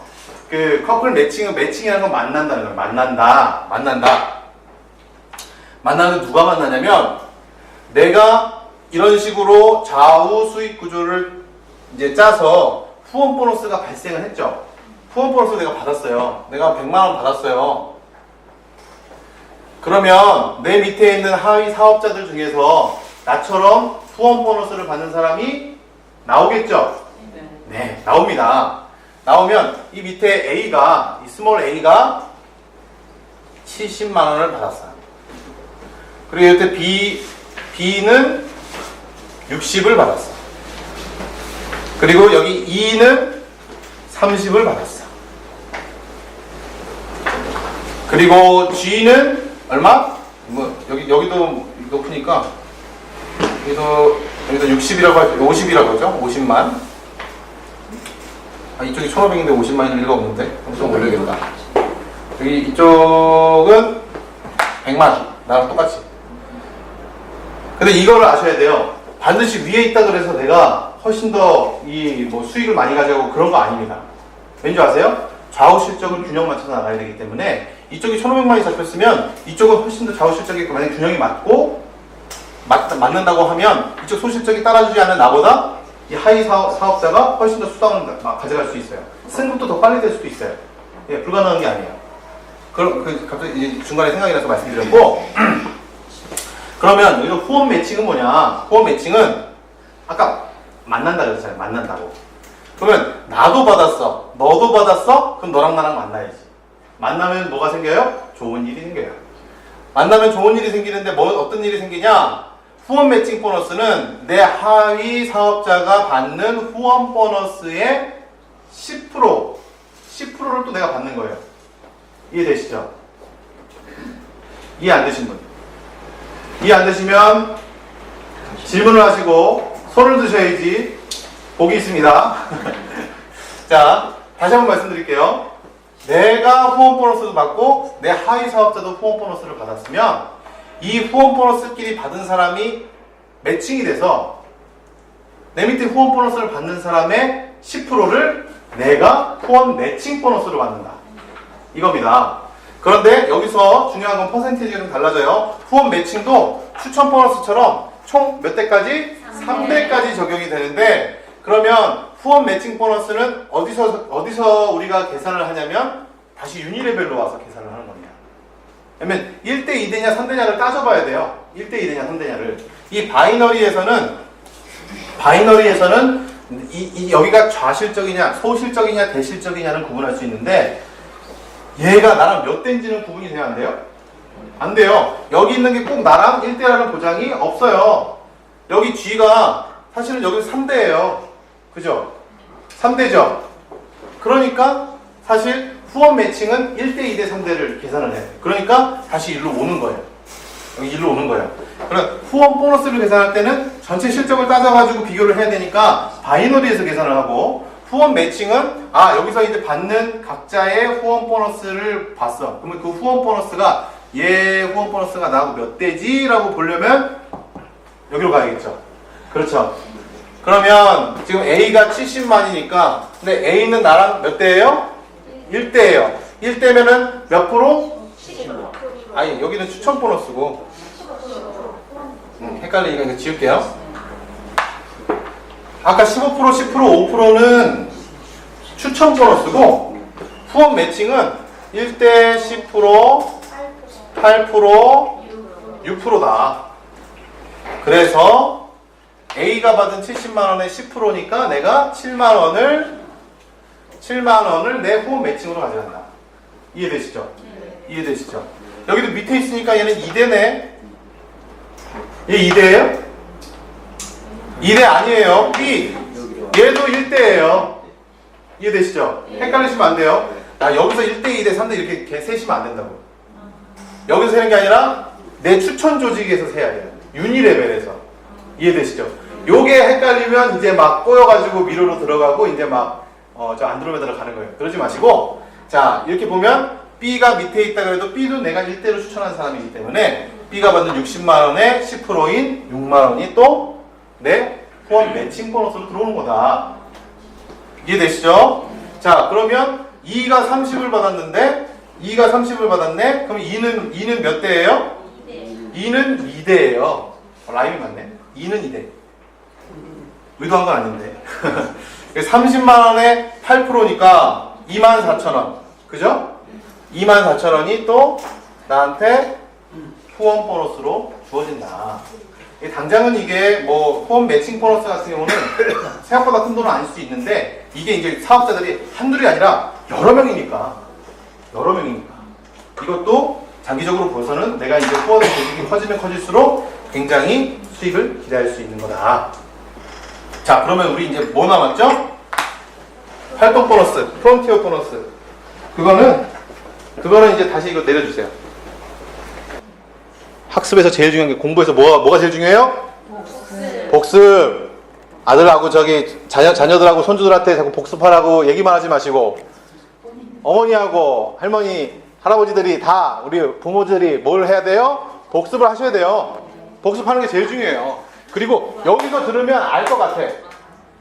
그 커플 매칭이라는 건 만난다는 거예요. 만난다. 만나는 누가 만나냐면 내가 이런 식으로 좌우 수익 구조를 이제 짜서 후원 보너스가 발생을 했죠. 후원 보너스 내가 받았어요. 내가 100만 원 받았어요. 그러면 내 밑에 있는 하위 사업자들 중에서 나처럼 후원 보너스를 받는 사람이 나오겠죠? 네, 나옵니다. 나오면 이 밑에 A가, 이 스몰 A가 70만 원을 받았어요. 그리고 이때 B는 60을 받았어. 그리고 여기 E는 30을 받았어. 그리고 G는 얼마? 뭐 여기도 높으니까 여기도 60이라고 하죠. 50이라고 하죠. 50만. 아, 이쪽이 1,500인데 50만일 리가 없는데. 좀 올려야겠다. 여기 이쪽은 100만. 나랑 똑같이. 근데 이거를 아셔야 돼요. 반드시 위에 있다 그래서 내가 훨씬 더 이 뭐 수익을 많이 가져가고 그런 거 아닙니다. 왠지 아세요? 좌우 실적을 균형 맞춰서 나가야 되기 때문에 이쪽이 1,500만이 잡혔으면 이쪽은 훨씬 더 좌우 실적이 만약 균형이 맞는다고 하면 이쪽 소실적이 따라주지 않는 나보다 이 하위 사업자가 훨씬 더 수당을 가져갈 수 있어요. 승급도 더 빨리 될 수도 있어요. 예, 불가능한 게 아니에요. 갑자기 이제 중간에 생각이 나서 말씀드렸고 그러면 여기서 후원 매칭은 뭐냐? 후원 매칭은 아까 만난다 그랬잖아요. 만난다고. 그러면 나도 받았어. 너도 받았어? 그럼 너랑 나랑 만나야지. 만나면 뭐가 생겨요? 좋은 일이 생겨요. 만나면 좋은 일이 생기는데 어떤 일이 생기냐? 후원 매칭 보너스는 내 하위 사업자가 받는 후원 보너스의 10%를 또 내가 받는 거예요. 이해되시죠? 이해 안 되신 분? 이해 안 되시면 질문을 하시고 손을 드셔야지. 복이 있습니다. 자, 다시 한번 말씀드릴게요. 내가 후원 보너스도 받고 내 하위 사업자도 후원 보너스를 받았으면 이 후원 보너스끼리 받은 사람이 매칭이 돼서 내 밑에 후원 보너스를 받는 사람의 10%를 내가 후원 매칭 보너스로 받는다. 이겁니다. 그런데 여기서 중요한 건 퍼센티지가 좀 달라져요. 후원 매칭도 추천 보너스처럼 총 몇 대까지? 3대까지 적용이 되는데 그러면 후원 매칭 보너스는 어디서 우리가 계산을 하냐면 다시 유니레벨로 와서 계산을 하는 겁니다. 왜냐면 1대 2대냐 3대냐를 따져봐야 돼요. 1대 2대냐 3대냐를. 이 바이너리에서는 여기가 좌실적이냐 소실적이냐 대실적이냐는 구분할 수 있는데 얘가 나랑 몇 대인지는 구분이 돼야 안 돼요? 안 돼요. 여기 있는 게 꼭 나랑 1대라는 보장이 없어요. 여기 G가 사실은 여기 3대예요. 그죠? 3대죠? 그러니까 사실 후원 매칭은 1대, 2대, 3대를 계산을 해요. 그러니까 다시 일로 오는 거예요. 여기 일로 오는 거예요. 그럼 후원 보너스를 계산할 때는 전체 실적을 따져가지고 비교를 해야 되니까 바이너리에서 계산을 하고 후원 매칭은 여기서 이제 받는 각자의 후원 보너스를 봤어. 그러면 그 후원 보너스가 얘 후원 보너스가 나하고 몇 대지? 라고 보려면 여기로 가야겠죠. 그렇죠. 그러면 지금 A가 70만이니까 근데 A는 나랑 몇 대예요? 1대예요. 1대면은 몇 프로? 10%. 아니 여기는 추천 보너스고 헷갈리니까 이거 지울게요. 아까 15%, 10%, 5%는 추천 보너스고 후원 매칭은 1대 10%, 8%, 6%다. 그래서 A가 받은 70만원의 10%니까 내가 7만원을 내 후원 매칭으로 가져간다. 이해되시죠? 이해되시죠? 여기도 밑에 있으니까 얘는 2대네. 얘 2대예요? 2대 아니에요. B. 얘도 1대예요. 이해되시죠? 헷갈리시면 안 돼요. 여기서 1대, 2대, 3대 이렇게 세시면 안 된다고. 여기서 세는 게 아니라 내 추천 조직에서 세야 돼요. 유니 레벨에서. 이해되시죠? 요게 헷갈리면 이제 막 꼬여가지고 미로로 들어가고 이제 막 저 안드로메다로 가는 거예요. 그러지 마시고 자 이렇게 보면 B가 밑에 있다 그래도 B도 내가 1대로 추천한 사람이기 때문에 B가 받는 60만원의 10%인 6만원이 또 내 후원 매칭 보너스로 들어오는 거다. 이해되시죠? 자 그러면 E가 30을 받았는데 E가 30을 받았네? 그럼 E는 몇 대예요? 2는 2대예요. 라임이 맞네. 2는 2대. 의도한 건 아닌데. 30만원에 8%니까 24,000원. 그죠? 24,000원이 또 나한테 후원 보너스로 주어진다. 당장은 이게 뭐 후원 매칭 보너스 같은 경우는 생각보다 큰 돈은 아닐 수 있는데 이게 이제 사업자들이 한둘이 아니라 여러 명이니까. 이것도 장기적으로 봐서는 내가 이제 후원의 조직이 커지면 커질수록 굉장히 수익을 기대할 수 있는 거다. 자, 그러면 우리 이제 뭐 남았죠? 활동 보너스, 프론티어 보너스. 그거는 이제 다시 이거 내려주세요. 학습에서 제일 중요한 게 공부에서 뭐가 제일 중요해요? 복습. 아들하고 자녀들하고 손주들한테 자꾸 복습하라고 얘기만 하지 마시고, 어머니하고 할머니, 할아버지들이 다 우리 부모들이 뭘 해야 돼요? 복습을 하셔야 돼요. 복습하는 게 제일 중요해요. 그리고 여기서 들으면 알 것 같아.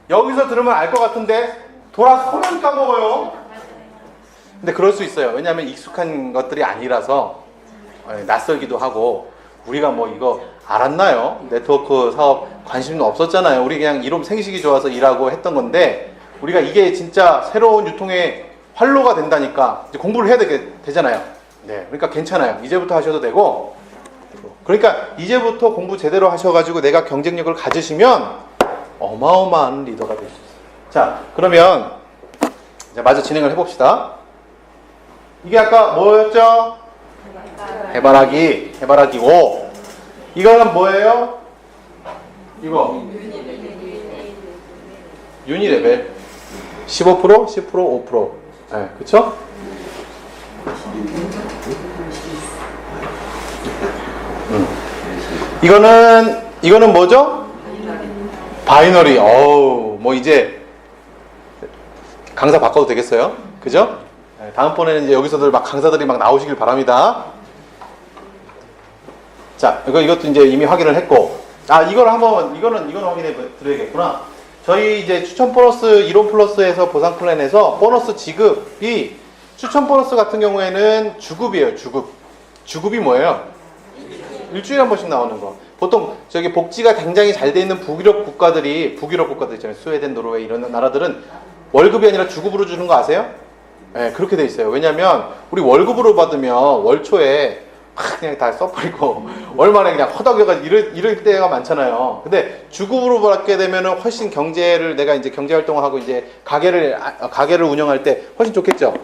여기서 들으면 알 것 같은데 돌아서면 까먹어요. 근데 그럴 수 있어요. 왜냐하면 익숙한 것들이 아니라서 낯설기도 하고, 우리가 뭐 이거 알았나요? 네트워크 사업 관심도 없었잖아요. 우리 그냥 이름 생식이 좋아서 일하고 했던 건데, 우리가 이게 진짜 새로운 유통의 활로가 된다니까 이제 공부를 해야 되잖아요. 네, 그러니까 괜찮아요. 이제부터 하셔도 되고, 그러니까 이제부터 공부 제대로 하셔가지고 내가 경쟁력을 가지시면 어마어마한 리더가 될 수 있어요. 자, 그러면 이제 마저 진행을 해봅시다. 이게 아까 뭐였죠? 해바라기 5. 이거는 뭐예요? 이거 유니레벨 15%, 10%, 5%. 네, 그쵸? 이거는 뭐죠? 바이너리. 뭐 이제 강사 바꿔도 되겠어요? 그죠? 네, 다음번에는 이제 여기서들 막 강사들이 막 나오시길 바랍니다. 자, 이것도 이제 이미 확인을 했고, 이거는 확인해 드려야겠구나. 저희 이제 추천 보너스, 이론 플러스에서 보상 플랜에서 보너스 지급이, 추천 보너스 같은 경우에는 주급이에요, 주급. 주급이 뭐예요? 일주일에 한 번씩 나오는 거. 보통 저기 복지가 굉장히 잘 돼 있는 북유럽 국가들 있잖아요. 스웨덴, 노르웨이 이런 나라들은 월급이 아니라 주급으로 주는 거 아세요? 네, 그렇게 돼 있어요. 왜냐면 우리 월급으로 받으면 월 초에 그냥 다 써버리고 얼마나 그냥 허덕여가지고 이럴 때가 많잖아요. 근데 주급으로 받게 되면은 훨씬 내가 이제 경제 활동을 하고 이제 가게를 운영할 때 훨씬 좋겠죠.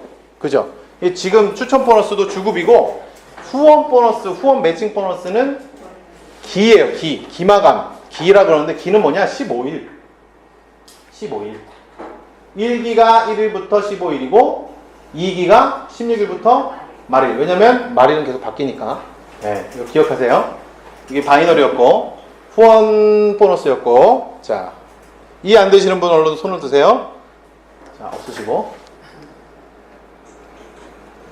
그죠? 지금 추천 보너스도 주급이고, 후원 매칭 보너스는 기예요. 기마감. 기라 그러는데 기는 뭐냐? 15일. 1기가 1일부터 15일이고 2기가 16일부터 말일. 왜냐면 말일은 계속 바뀌니까. 네, 이거 기억하세요. 이게 바이너리였고 후원 보너스였고. 자, 이해 안 되시는 분 얼른 손을 드세요. 자, 없으시고.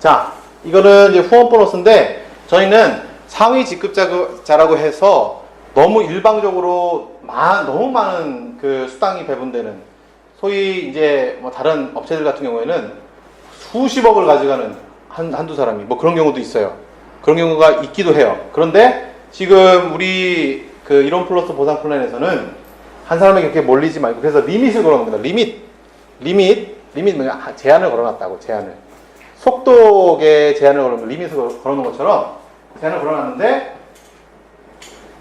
자, 이거는 이제 후원 보너스인데, 저희는 상위 직급자라고 해서 너무 일방적으로 너무 많은 그 수당이 배분되는, 소위 이제 뭐 다른 업체들 같은 경우에는 수십억을 가져가는 한두 사람이 뭐 그런 경우도 있어요. 그런 경우가 있기도 해요. 그런데 지금 우리 그 이론 플러스 보상 플랜에서는 한 사람에게 그렇게 몰리지 말고, 그래서 리밋을 걸어놓습니다. 리밋 뭐냐? 제한을 걸어놨다고, 제한을. 속독의 제한을 걸어놓으면 리밋을 걸어놓은 것처럼 제한을 걸어놨는데,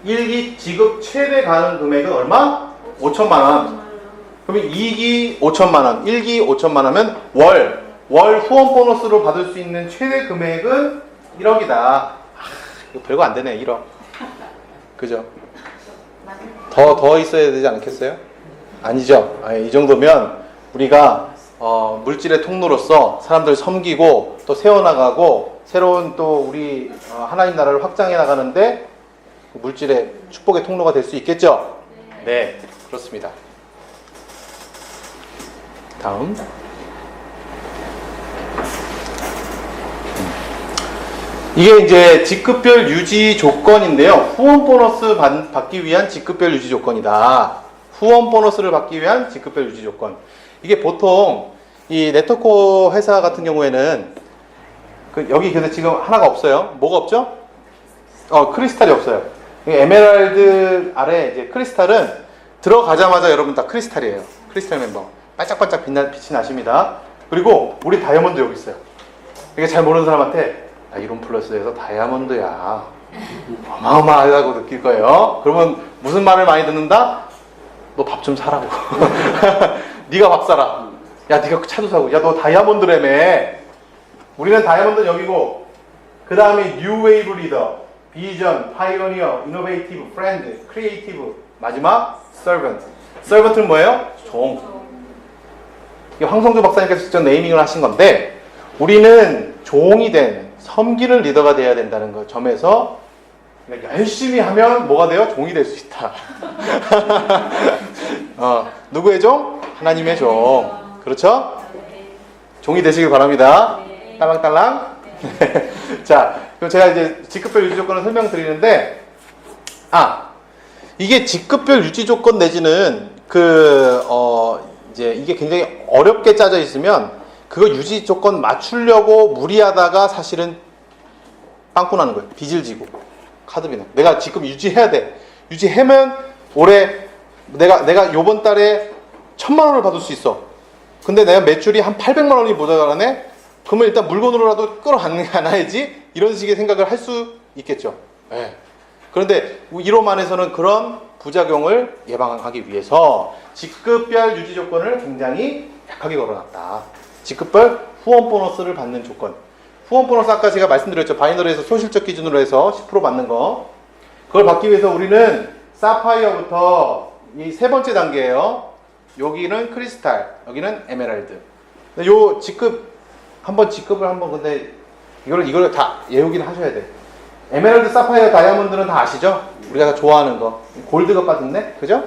1기 지급 최대 가능 금액은 얼마? 5천만 원. 그러면 2기 5천만 원, 1기 5천만 원이면 월 후원 보너스로 받을 수 있는 최대 금액은 1억이다. 이거 별거 안 되네, 1억. 그죠? 더 있어야 되지 않겠어요? 아니죠. 이 정도면 우리가 물질의 통로로서 사람들을 섬기고 또 세워나가고 새로운 또 우리 하나님 나라를 확장해 나가는데 물질의 축복의 통로가 될 수 있겠죠? 네, 그렇습니다. 다음. 이게 이제 직급별 유지 조건인데요. 후원 보너스 받기 위한 직급별 유지 조건이다. 후원 보너스를 받기 위한 직급별 유지 조건. 이게 보통 이 네트워크 회사 같은 경우에는 여기 근데 지금 하나가 없어요. 뭐가 없죠? 크리스탈이 없어요. 에메랄드 아래 이제 크리스탈은 들어가자마자 여러분 다 크리스탈이에요. 크리스탈 멤버. 반짝반짝 빛이 나십니다. 그리고 우리 다이아몬드 여기 있어요. 이게 잘 모르는 사람한테 이론 플러스에서 다이아몬드야. 어마어마하다고 느낄 거예요. 그러면 무슨 말을 많이 듣는다? 너 밥 좀 사라고. 네가 밥 사라. 야, 네가 차도 사고. 야, 너 다이아몬드라며. 우리는 다이아몬드는 여기고, 그 다음에 뉴 웨이브 리더, 비전, 파이오니어, 이노베이티브, 프렌드, 크리에이티브, 마지막 서번트. 서번트는 뭐예요? 종. 이게 황성주 박사님께서 직접 네이밍을 하신 건데, 우리는 종이 된 섬기는 리더가 돼야 된다는 그 점에서 열심히 하면 뭐가 돼요? 종이 될 수 있다. 누구의 종? 하나님의 종. 그렇죠? 종이 되시길 바랍니다. 딸랑딸랑. 자, 그럼 제가 이제 직급별 유지 조건을 설명드리는데, 이게 직급별 유지 조건 내지는 이제 이게 굉장히 어렵게 짜져 있으면 그거 유지 조건 맞추려고 무리하다가 사실은 빵꾸 나는 거예요. 빚을 지고. 카드비는. 내가 지금 유지해야 돼. 유지하면 올해 내가 요번 달에 1,000만 원을 받을 수 있어. 근데 내가 매출이 한 800만 원이 모자라네? 그러면 일단 물건으로라도 끌어안아야지? 이런 식의 생각을 할 수 있겠죠. 네. 그런데 1호만에서는 그런 부작용을 예방하기 위해서 직급별 유지 조건을 굉장히 약하게 걸어놨다. 직급별 후원 보너스를 받는 조건. 후원 보너스 아까 제가 말씀드렸죠. 바이너리에서 소실적 기준으로 해서 10% 받는 거. 그걸 받기 위해서 우리는 사파이어부터 이 세 번째 단계예요. 여기는 크리스탈, 여기는 에메랄드. 요 직급을 한번 근데 이걸 다 외우긴 하셔야 돼. 에메랄드, 사파이어, 다이아몬드는 다 아시죠? 우리가 다 좋아하는 거. 골드가 빠졌네? 그죠?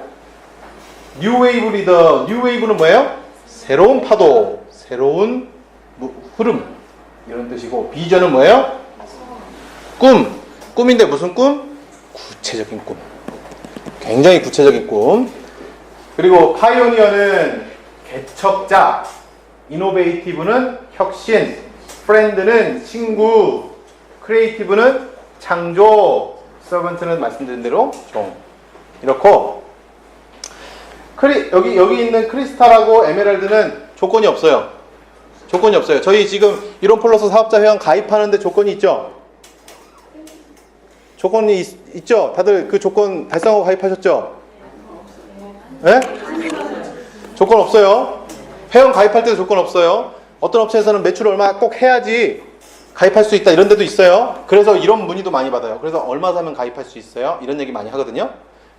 뉴 웨이브 리더. 뉴 웨이브는 뭐예요? 새로운 파도, 새로운 흐름. 이런 뜻이고, 비전은 뭐예요? 꿈인데 무슨 꿈? 구체적인 꿈. 굉장히 구체적인 꿈. 그리고 파이오니어는 개척자, 이노베이티브는 혁신, 프렌드는 친구, 크리에이티브는 창조, 서번트는 말씀드린 대로 종. 이렇고, 여기 있는 크리스탈하고 에메랄드는 조건이 없어요. 조건이 없어요. 저희 지금 이론 플러스 사업자 회원 가입하는데 조건이 있죠? 조건이 있죠? 다들 그 조건 달성하고 가입하셨죠? 네? 조건 없어요. 회원 가입할 때도 조건 없어요. 어떤 업체에서는 매출 얼마 꼭 해야지 가입할 수 있다 이런 데도 있어요. 그래서 이런 문의도 많이 받아요. 그래서 얼마 사면 가입할 수 있어요? 이런 얘기 많이 하거든요.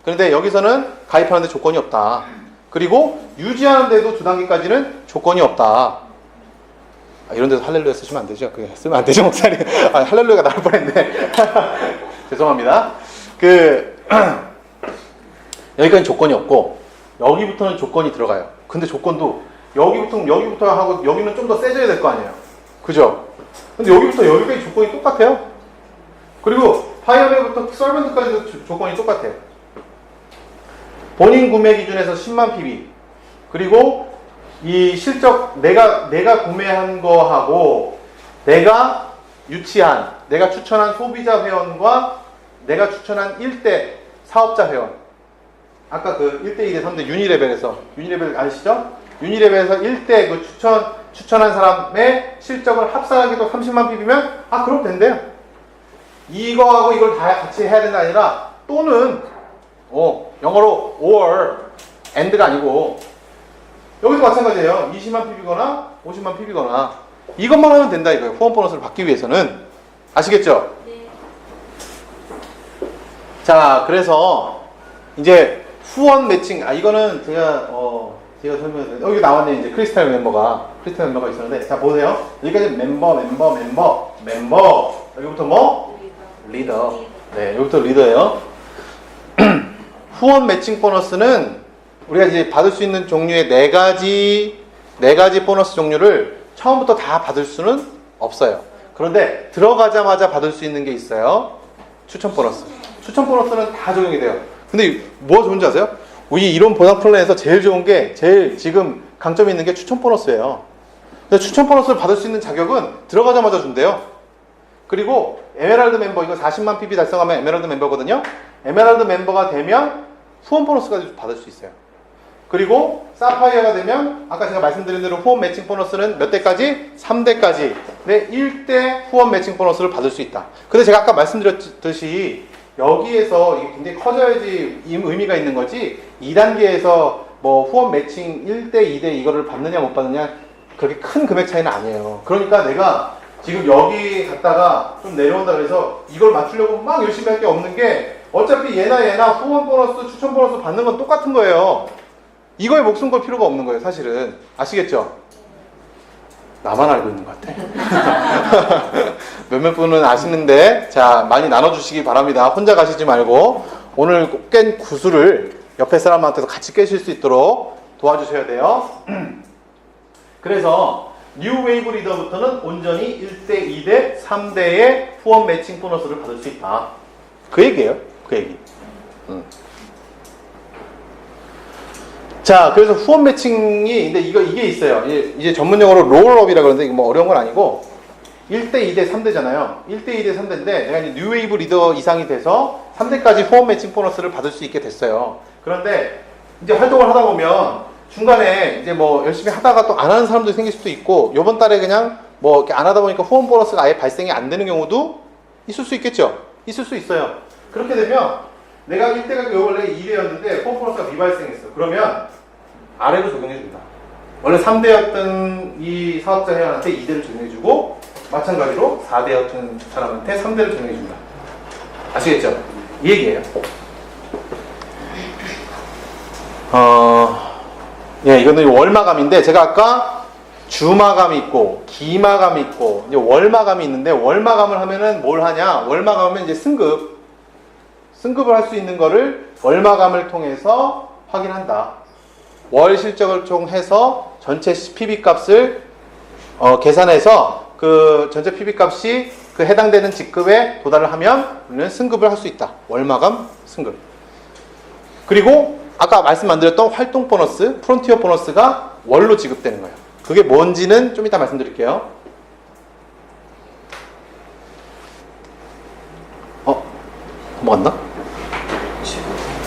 그런데 여기서는 가입하는데 조건이 없다. 그리고 유지하는데도 두 단계까지는 조건이 없다. 이런 데서 할렐루야 쓰시면 안 되죠. 그게 쓰면 안 되죠, 목사님. 할렐루야가 나올 뻔했네. 죄송합니다. 여기까지 조건이 없고 여기부터는 조건이 들어가요. 근데 조건도 여기부터 하고 여기는 좀 더 세져야 될 거 아니에요. 그죠? 근데 여기부터 여기까지 조건이 똑같아요. 그리고 파이어웨이부터 서번트까지도 조건이 똑같아요. 본인 구매 기준에서 10만 PB. 그리고 이 실적 내가 구매한 거하고 내가 내가 추천한 소비자 회원과 내가 추천한 1대 사업자 회원. 아까 그 1대 2대 3대 유니레벨 아시죠? 유니레벨에서 1대 그 추천한 사람의 실적을 합산하기도 30만 PB면 그럼 된대요. 이거하고 이걸 다 같이 해야 된다 아니라 또는 영어로 or and가 아니고 여기도 마찬가지예요. 20만 PB거나 50만 PB거나 이것만 하면 된다 이거예요. 후원 보너스를 받기 위해서는. 아시겠죠? 네. 자, 그래서 이제 후원 매칭 이거는 제가 설명드렸는데 여기 나왔네. 이제 크리스탈 멤버가 있었는데 자 보세요. 여기까지 멤버 여기부터 뭐? 리더. 네, 여기부터 리더예요. 후원 매칭 보너스는 우리가 이제 받을 수 있는 종류의 네 가지 보너스 종류를 처음부터 다 받을 수는 없어요. 그런데 들어가자마자 받을 수 있는 게 있어요. 추천 보너스. 추천 보너스는 다 적용이 돼요. 근데 뭐가 좋은지 아세요? 우리 이론 보상 플랜에서 제일 좋은 게 제일 지금 강점이 있는 게 추천 보너스예요. 근데 추천 보너스를 받을 수 있는 자격은 들어가자마자 준대요. 그리고 에메랄드 멤버 이거 40만 PB 달성하면 에메랄드 멤버거든요. 에메랄드 멤버가 되면 후원 보너스까지 받을 수 있어요. 그리고 사파이어가 되면 아까 제가 말씀드린 대로 후원 매칭 보너스는 몇 대까지? 3대까지. 네, 1대 후원 매칭 보너스를 받을 수 있다. 근데 제가 아까 말씀드렸듯이 여기에서 이게 굉장히 커져야지 의미가 있는 거지 2단계에서 뭐 후원 매칭 1대 2대 이거를 받느냐 못 받느냐 그렇게 큰 금액 차이는 아니에요. 그러니까 내가 지금 여기 갔다가 좀 내려온다 그래서 이걸 맞추려고 막 열심히 할 게 없는 게 어차피 얘나 후원 보너스, 추천 보너스 받는 건 똑같은 거예요. 이거에 목숨 걸 필요가 없는 거예요, 사실은. 아시겠죠? 나만 알고 있는 것 같아. 몇몇 분은 아시는데, 자, 많이 나눠주시기 바랍니다. 혼자 가시지 말고, 오늘 깬 구슬을 옆에 사람한테도 같이 깨실 수 있도록 도와주셔야 돼요. 그래서, 뉴 웨이브 리더부터는 온전히 1대, 2대, 3대의 후원 매칭 보너스를 받을 수 있다. 그 얘기예요. 그 얘기. 자, 그래서 후원 매칭이, 근데 이게 있어요. 이제 전문용어로 롤업이라 그러는데, 이거 뭐 어려운 건 아니고, 1대, 2대, 3대잖아요. 1대, 2대, 3대인데, 내가 이제 뉴 웨이브 리더 이상이 돼서 3대까지 후원 매칭 보너스를 받을 수 있게 됐어요. 그런데, 이제 활동을 하다 보면, 중간에 이제 뭐 열심히 하다가 또 안 하는 사람도 생길 수도 있고, 요번 달에 그냥 뭐 이렇게 안 하다 보니까 후원 보너스가 아예 발생이 안 되는 경우도 있을 수 있겠죠? 있을 수 있어요. 그렇게 되면, 내가 1대가 원래 2대였는데 후원 보너스가 미발생했어. 그러면 아래로 적용해준다. 원래 3대였던 이 사업자 회원한테 2대를 적용해주고 마찬가지로 4대였던 사람한테 3대를 적용해준다. 아시겠죠? 이 얘기예요. 예, 이거는 월마감인데 제가 아까 주마감이 있고 기마감이 있고 이제 월마감이 있는데 월마감을 하면은 뭘 하냐? 월마감은 이제 승급을 할 수 있는 거를 월마감을 통해서 확인한다. 월 실적을 통해서 전체 PB 값을 계산해서 그 전체 PB 값이 그 해당되는 직급에 도달을 하면 우리는 승급을 할 수 있다. 월마감 승급. 그리고 아까 말씀 안 드렸던 활동 보너스, 프론티어 보너스가 월로 지급되는 거예요. 그게 뭔지는 좀 이따 말씀드릴게요. 넘어갔나?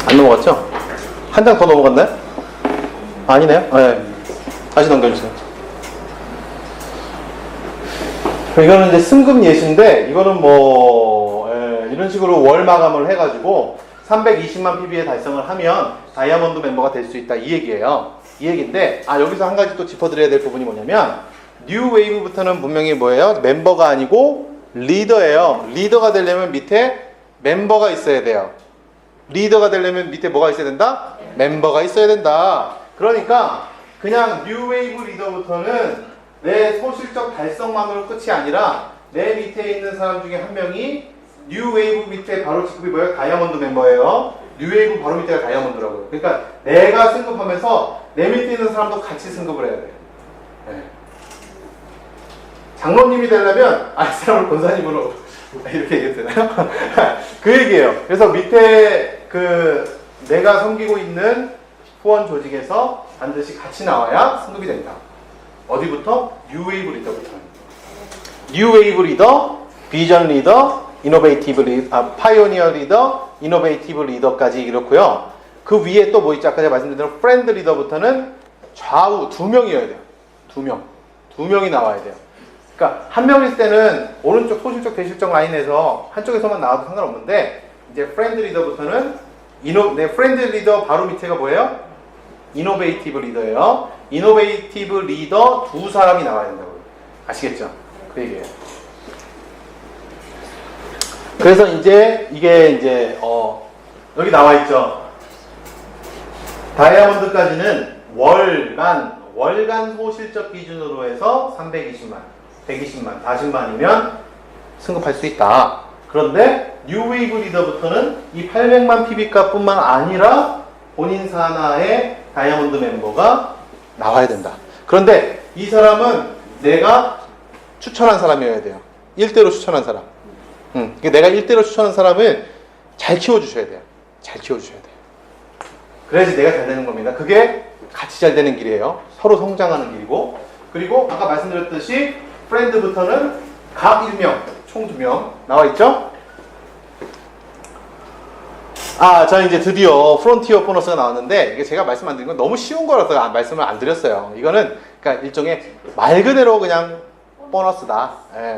안 넘어갔죠? 한 장 더 넘어갔나요? 아니네요? 네. 다시 넘겨주세요. 이거는 이제 승급 예시인데, 이거는 뭐, 이런 식으로 월 마감을 해가지고, 320만 PB에 달성을 하면 다이아몬드 멤버가 될 수 있다. 이 얘기예요. 이 얘기인데, 여기서 한 가지 또 짚어드려야 될 부분이 뭐냐면, 뉴 웨이브부터는 분명히 뭐예요? 멤버가 아니고 리더예요. 리더가 되려면 밑에 멤버가 있어야 돼요. 리더가 되려면 밑에 뭐가 있어야 된다? 멤버가 있어야 된다. 그러니까 그냥 뉴 웨이브 리더부터는 내 소실적 달성만으로 끝이 아니라 내 밑에 있는 사람 중에 한 명이 뉴 웨이브 밑에 바로 직급이 뭐예요? 다이아몬드 멤버예요. 뉴 웨이브 바로 밑에가 다이아몬드라고요. 그러니까 내가 승급하면서 내 밑에 있는 사람도 같이 승급을 해야 돼요. 네. 장로님이 되려면 이 사람을 권사님으로 이렇게 얘기해도 되나요? 그 얘기예요. 그래서 밑에 그 내가 섬기고 있는 후원 조직에서 반드시 같이 나와야 승급이 된다. 어디부터? 뉴 웨이브 리더부터. 뉴 웨이브 리더, 비전 리더, 이노베이티브 리더, 파이오니어 리더, 이노베이티브 리더까지 이렇고요. 그 위에 또 뭐 있죠? 아까 제가 말씀드린 대로 프렌드 리더부터는 좌우 2명이어야 돼요. 2명. 2명이 나와야 돼요. 그러니까 한 명일 때는 오른쪽 소실적 대실적 라인에서 한쪽에서만 나와도 상관없는데 이제 프렌드 리더부터는 프렌드 리더 바로 밑에가 뭐예요? 이노베이티브 리더예요. 이노베이티브 리더 2사람이 나와야 된다고요. 아시겠죠? 그 얘기예요. 그래서 이제 이게 이제 여기 나와 있죠. 다이아몬드까지는 월간 소실적 기준으로 해서 320만, 120만, 40만이면 승급할 수 있다. 그런데 뉴 웨이브 리더부터는 이 800만 PB 값뿐만 아니라 본인 산하의 다이아몬드 멤버가 나와야 된다. 그런데 이 사람은 내가 추천한 사람이어야 돼요. 1대로 추천한 사람. 내가 1대로 추천한 사람을 잘 키워주셔야 돼요. 잘 키워주셔야 돼요. 그래야지 내가 잘 되는 겁니다. 그게 같이 잘 되는 길이에요. 서로 성장하는 길이고. 그리고 아까 말씀드렸듯이 프렌드부터는 각 1명, 총 2명 나와 있죠? 저는 이제 드디어 프론티어 보너스가 나왔는데 이게 제가 말씀 안 드린 건 너무 쉬운 거라서 말씀을 안 드렸어요. 이거는 그러니까 일종의 말 그대로 그냥 보너스다.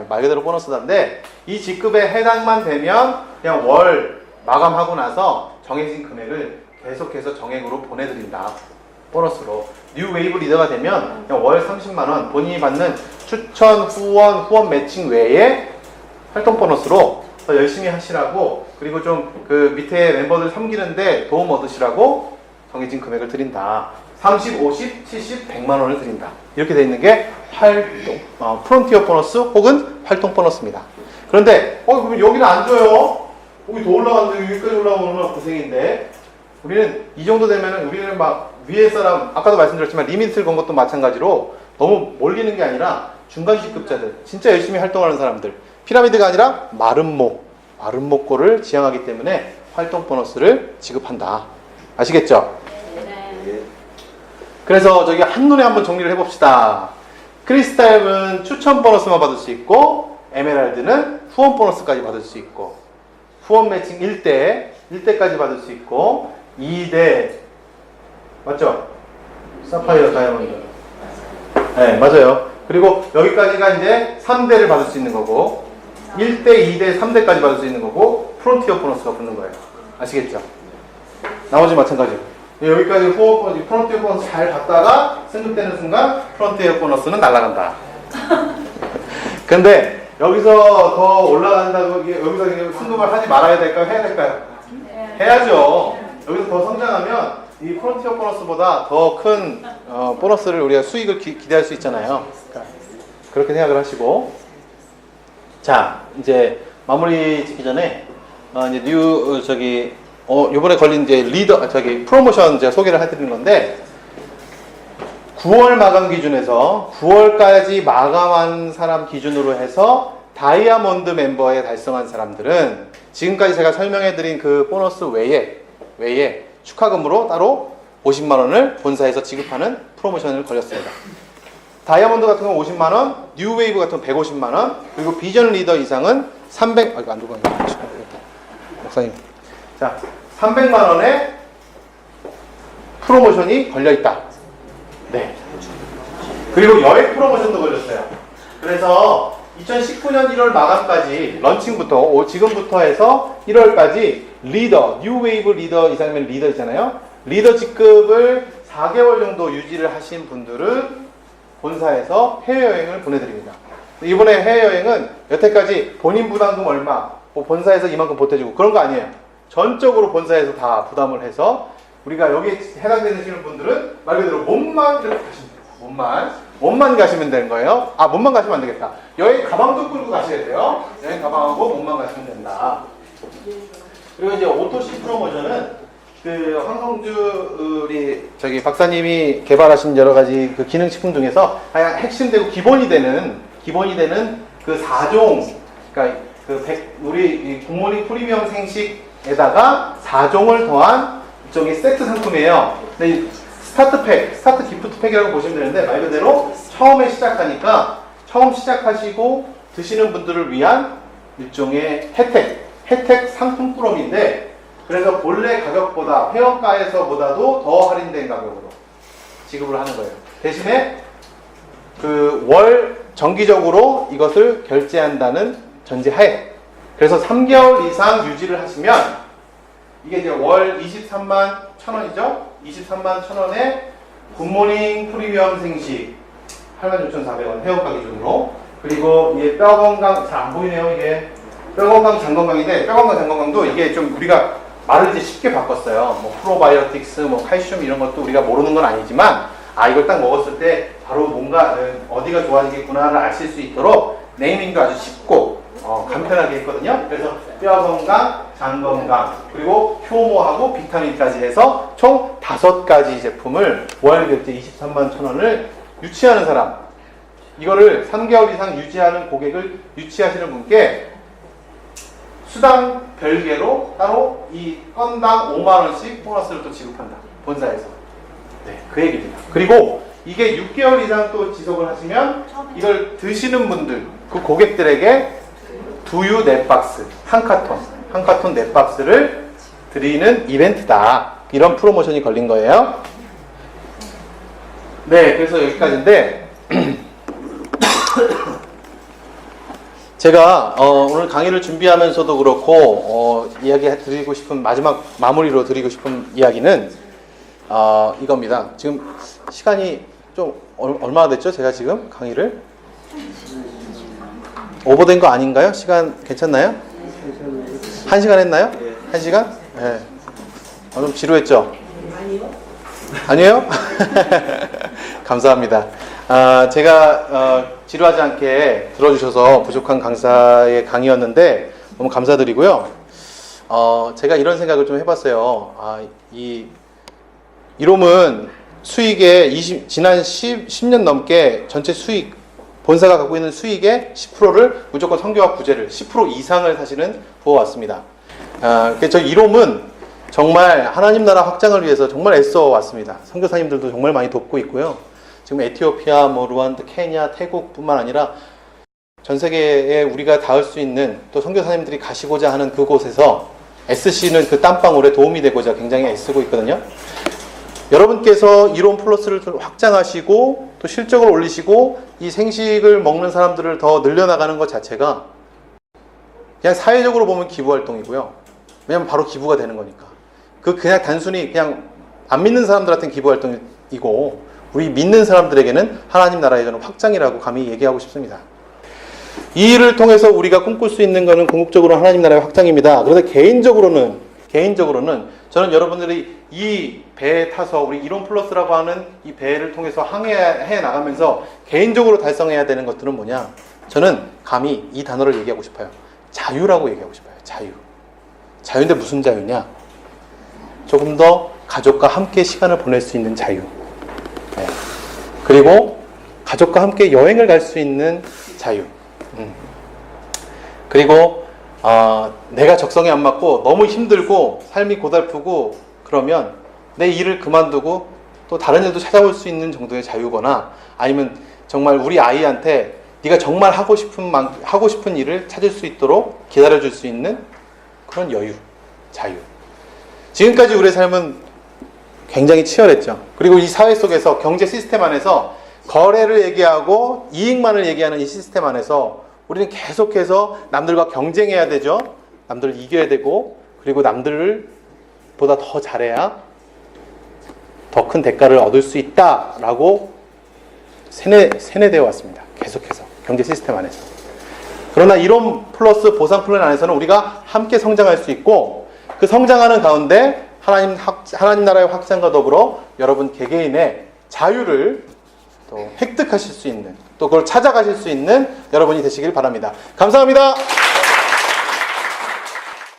말 그대로 보너스다인데 이 직급에 해당만 되면 그냥 월 마감하고 나서 정해진 금액을 계속해서 정액으로 보내드린다. 보너스로. 뉴 웨이브 리더가 되면 그냥 월 30만 원 본인이 받는 추천, 후원 매칭 외에 활동 보너스로 더 열심히 하시라고, 그리고 좀 그 밑에 멤버들 섬기는데 도움 얻으시라고 정해진 금액을 드린다. 30, 50, 70, 100만 원을 드린다. 이렇게 돼 있는 게 프론티어 보너스 혹은 활동 보너스입니다. 그런데 그럼 여기는 안 줘요. 여기 더 올라가는데 여기까지 올라가면 얼마나 고생인데. 우리는 이 정도 되면은 우리는 막 위에 사람, 아까도 말씀드렸지만 리미트를 건 것도 마찬가지로 너무 몰리는 게 아니라 중간 C급자들, 진짜 열심히 활동하는 사람들, 피라미드가 아니라 마름모꼴을 지향하기 때문에 활동 보너스를 지급한다. 아시겠죠? 네. 그래서 저기 한눈에 한번 정리를 해봅시다. 크리스탈은 추천 보너스만 받을 수 있고, 에메랄드는 후원 보너스까지 받을 수 있고, 후원 매칭 1대까지 받을 수 있고, 2대, 맞죠? 사파이어 다이아몬드. 네, 맞아요. 그리고 여기까지가 이제 3대를 받을 수 있는 거고, 1대, 2대, 3대까지 받을 수 있는 거고, 프론티어 보너스가 붙는 거예요. 아시겠죠? 나머지 마찬가지. 여기까지 후원 보너스, 프론티어 보너스 잘 받다가 승급되는 순간 프론티어 보너스는 날아간다. 근데 여기서 더 올라간다고, 여기서 승급을 하지 말아야 될까요? 해야 될까요? 해야죠. 여기서 더 성장하면 이 프론티어 보너스보다 더 큰 보너스를 우리가 수익을 기대할 수 있잖아요. 그러니까 그렇게 생각을 하시고, 자 이제 마무리 짓기 전에 이제 요번에 걸린 이제 프로모션 제가 소개를 해드리는 건데, 9월 마감 기준에서 9월까지 마감한 사람 기준으로 해서 다이아몬드 멤버에 달성한 사람들은 지금까지 제가 설명해드린 그 보너스 외에 축하금으로 따로 50만 원을 본사에서 지급하는 프로모션을 걸렸습니다. 다이아몬드 같은 건 50만 원, 뉴 웨이브 같은 건 150만 원, 그리고 비전 리더 이상은 300, 이거 안 들고 가요. 목사님. 자, 300만 원의 프로모션이 걸려있다. 네. 그리고 여액 프로모션도 걸렸어요. 그래서 2019년 1월 마감까지, 런칭부터, 지금부터 해서 1월까지 리더, 뉴 웨이브 리더 이상이면 리더잖아요. 리더 직급을 4개월 정도 유지를 하신 분들은 본사에서 해외여행을 보내드립니다. 이번에 해외여행은 여태까지 본인 부담금 얼마, 본사에서 이만큼 보태주고 그런 거 아니에요. 전적으로 본사에서 다 부담을 해서 우리가 여기에 해당되시는 분들은 말 그대로 몸만 이렇게 가시면 돼요. 몸만 가시면 되는 거예요. 몸만 가시면 안 되겠다. 여행 가방도 끌고 가셔야 돼요. 여행 가방하고 몸만 가시면 된다. 그리고 이제 오토시 프로모션은 그 황성주 우리 박사님이 개발하신 여러 가지 그 기능식품 중에서 가장 핵심되고 기본이 되는 그 4종, 그러니까 우리 굿모닝 프리미엄 생식에다가 4종을 더한 일종의 세트 상품이에요. 근데 스타트 기프트팩이라고 보시면 되는데, 말 그대로 처음에 시작하니까 처음 시작하시고 드시는 분들을 위한 일종의 혜택 상품 꾸러미인데, 그래서 본래 가격보다 회원가에서보다도 더 할인된 가격으로 지급을 하는 거예요. 대신에 그 월 정기적으로 이것을 결제한다는 전제하에, 그래서 3개월 이상 유지를 하시면 이게 이제 월 23만 1,000원이죠. 23만 1,000원에 굿모닝 프리미엄 생식 86,400원 회원가 기준으로, 그리고 이게 뼈건강, 잘 안 보이네요. 이게 뼈건강 장건강인데, 뼈건강 장건강도 이게 좀 우리가 말을 이제 쉽게 바꿨어요. 뭐 프로바이오틱스, 뭐 칼슘 이런 것도 우리가 모르는 건 아니지만, 이걸 딱 먹었을 때 바로 뭔가 어디가 좋아지겠구나를 아실 수 있도록 네이밍도 아주 쉽고 간편하게 했거든요. 그래서 뼈 건강, 장 건강, 그리고 효모하고 비타민까지 해서 총 5가지 제품을 월 결제 23만 1,000원을 유치하는 사람, 이거를 3개월 이상 유지하는 고객을 유치하시는 분께 수당 별개로 따로 이 건당 5만원씩 보너스를 또 지급한다. 본사에서. 네, 그 얘기입니다. 그리고 이게 6개월 이상 또 지속을 하시면 이걸 드시는 분들, 그 고객들에게 두유 넷박스, 한 카톤 넷박스를 드리는 이벤트다. 이런 프로모션이 걸린 거예요. 네, 그래서 여기까지인데 제가 오늘 강의를 준비하면서도 그렇고 이야기 드리고 싶은, 마지막 마무리로 드리고 싶은 이야기는, 이겁니다. 지금 시간이 좀 얼마나 됐죠? 제가 지금 강의를 오버된 거 아닌가요? 시간 괜찮나요? 1시간 했나요? 1시간? 네. 좀 지루했죠? 아니에요? 감사합니다. 제가 지루하지 않게 들어주셔서 부족한 강사의 강의였는데 너무 감사드리고요. 제가 이런 생각을 좀 해봤어요. 이 이롬은 수익의 지난 10년 넘게 전체 수익, 본사가 갖고 있는 수익의 10%를 무조건 선교학 부재를 10% 이상을 사실은 부어왔습니다. 그래서 이롬은 정말 하나님 나라 확장을 위해서 정말 애써 왔습니다. 선교사님들도 정말 많이 돕고 있고요. 지금 에티오피아, 루안다, 케냐, 태국뿐만 아니라 전 세계에 우리가 닿을 수 있는 또 선교사님들이 가시고자 하는 그곳에서 SC는 그 땀방울에 도움이 되고자 굉장히 애쓰고 있거든요. 여러분께서 이론 플러스를 좀 확장하시고 또 실적을 올리시고 이 생식을 먹는 사람들을 더 늘려나가는 것 자체가 그냥 사회적으로 보면 기부활동이고요. 왜냐하면 바로 기부가 되는 거니까. 그냥 단순히 그냥 안 믿는 사람들한테는 기부활동이고 우리 믿는 사람들에게는 하나님 나라의 저는 확장이라고 감히 얘기하고 싶습니다. 이 일을 통해서 우리가 꿈꿀 수 있는 것은 궁극적으로 하나님 나라의 확장입니다. 그런데 개인적으로는 저는 여러분들이 이 배에 타서 우리 이론 플러스라고 하는 이 배를 통해서 항해해 나가면서 개인적으로 달성해야 되는 것들은 뭐냐? 저는 감히 이 단어를 얘기하고 싶어요. 자유라고 얘기하고 싶어요. 자유. 자유인데 무슨 자유냐? 조금 더 가족과 함께 시간을 보낼 수 있는 자유. 네. 그리고 가족과 함께 여행을 갈 수 있는 자유. 그리고 내가 적성에 안 맞고 너무 힘들고 삶이 고달프고 그러면 내 일을 그만두고 또 다른 일도 찾아올 수 있는 정도의 자유거나 아니면 정말 우리 아이한테 네가 정말 하고 싶은 일을 찾을 수 있도록 기다려줄 수 있는 그런 여유, 자유. 지금까지 우리의 삶은 굉장히 치열했죠. 그리고 이 사회 속에서 경제 시스템 안에서 거래를 얘기하고 이익만을 얘기하는 이 시스템 안에서 우리는 계속해서 남들과 경쟁해야 되죠. 남들을 이겨야 되고 그리고 남들을 보다 더 잘해야 더 큰 대가를 얻을 수 있다라고 세뇌되어 왔습니다. 계속해서 경제 시스템 안에서. 그러나 이론 플러스 보상 플랜 안에서는 우리가 함께 성장할 수 있고 그 성장하는 가운데 하나님 나라의 확장과 더불어 여러분 개개인의 자유를 또 획득하실 수 있는 또 그걸 찾아가실 수 있는 여러분이 되시길 바랍니다. 감사합니다.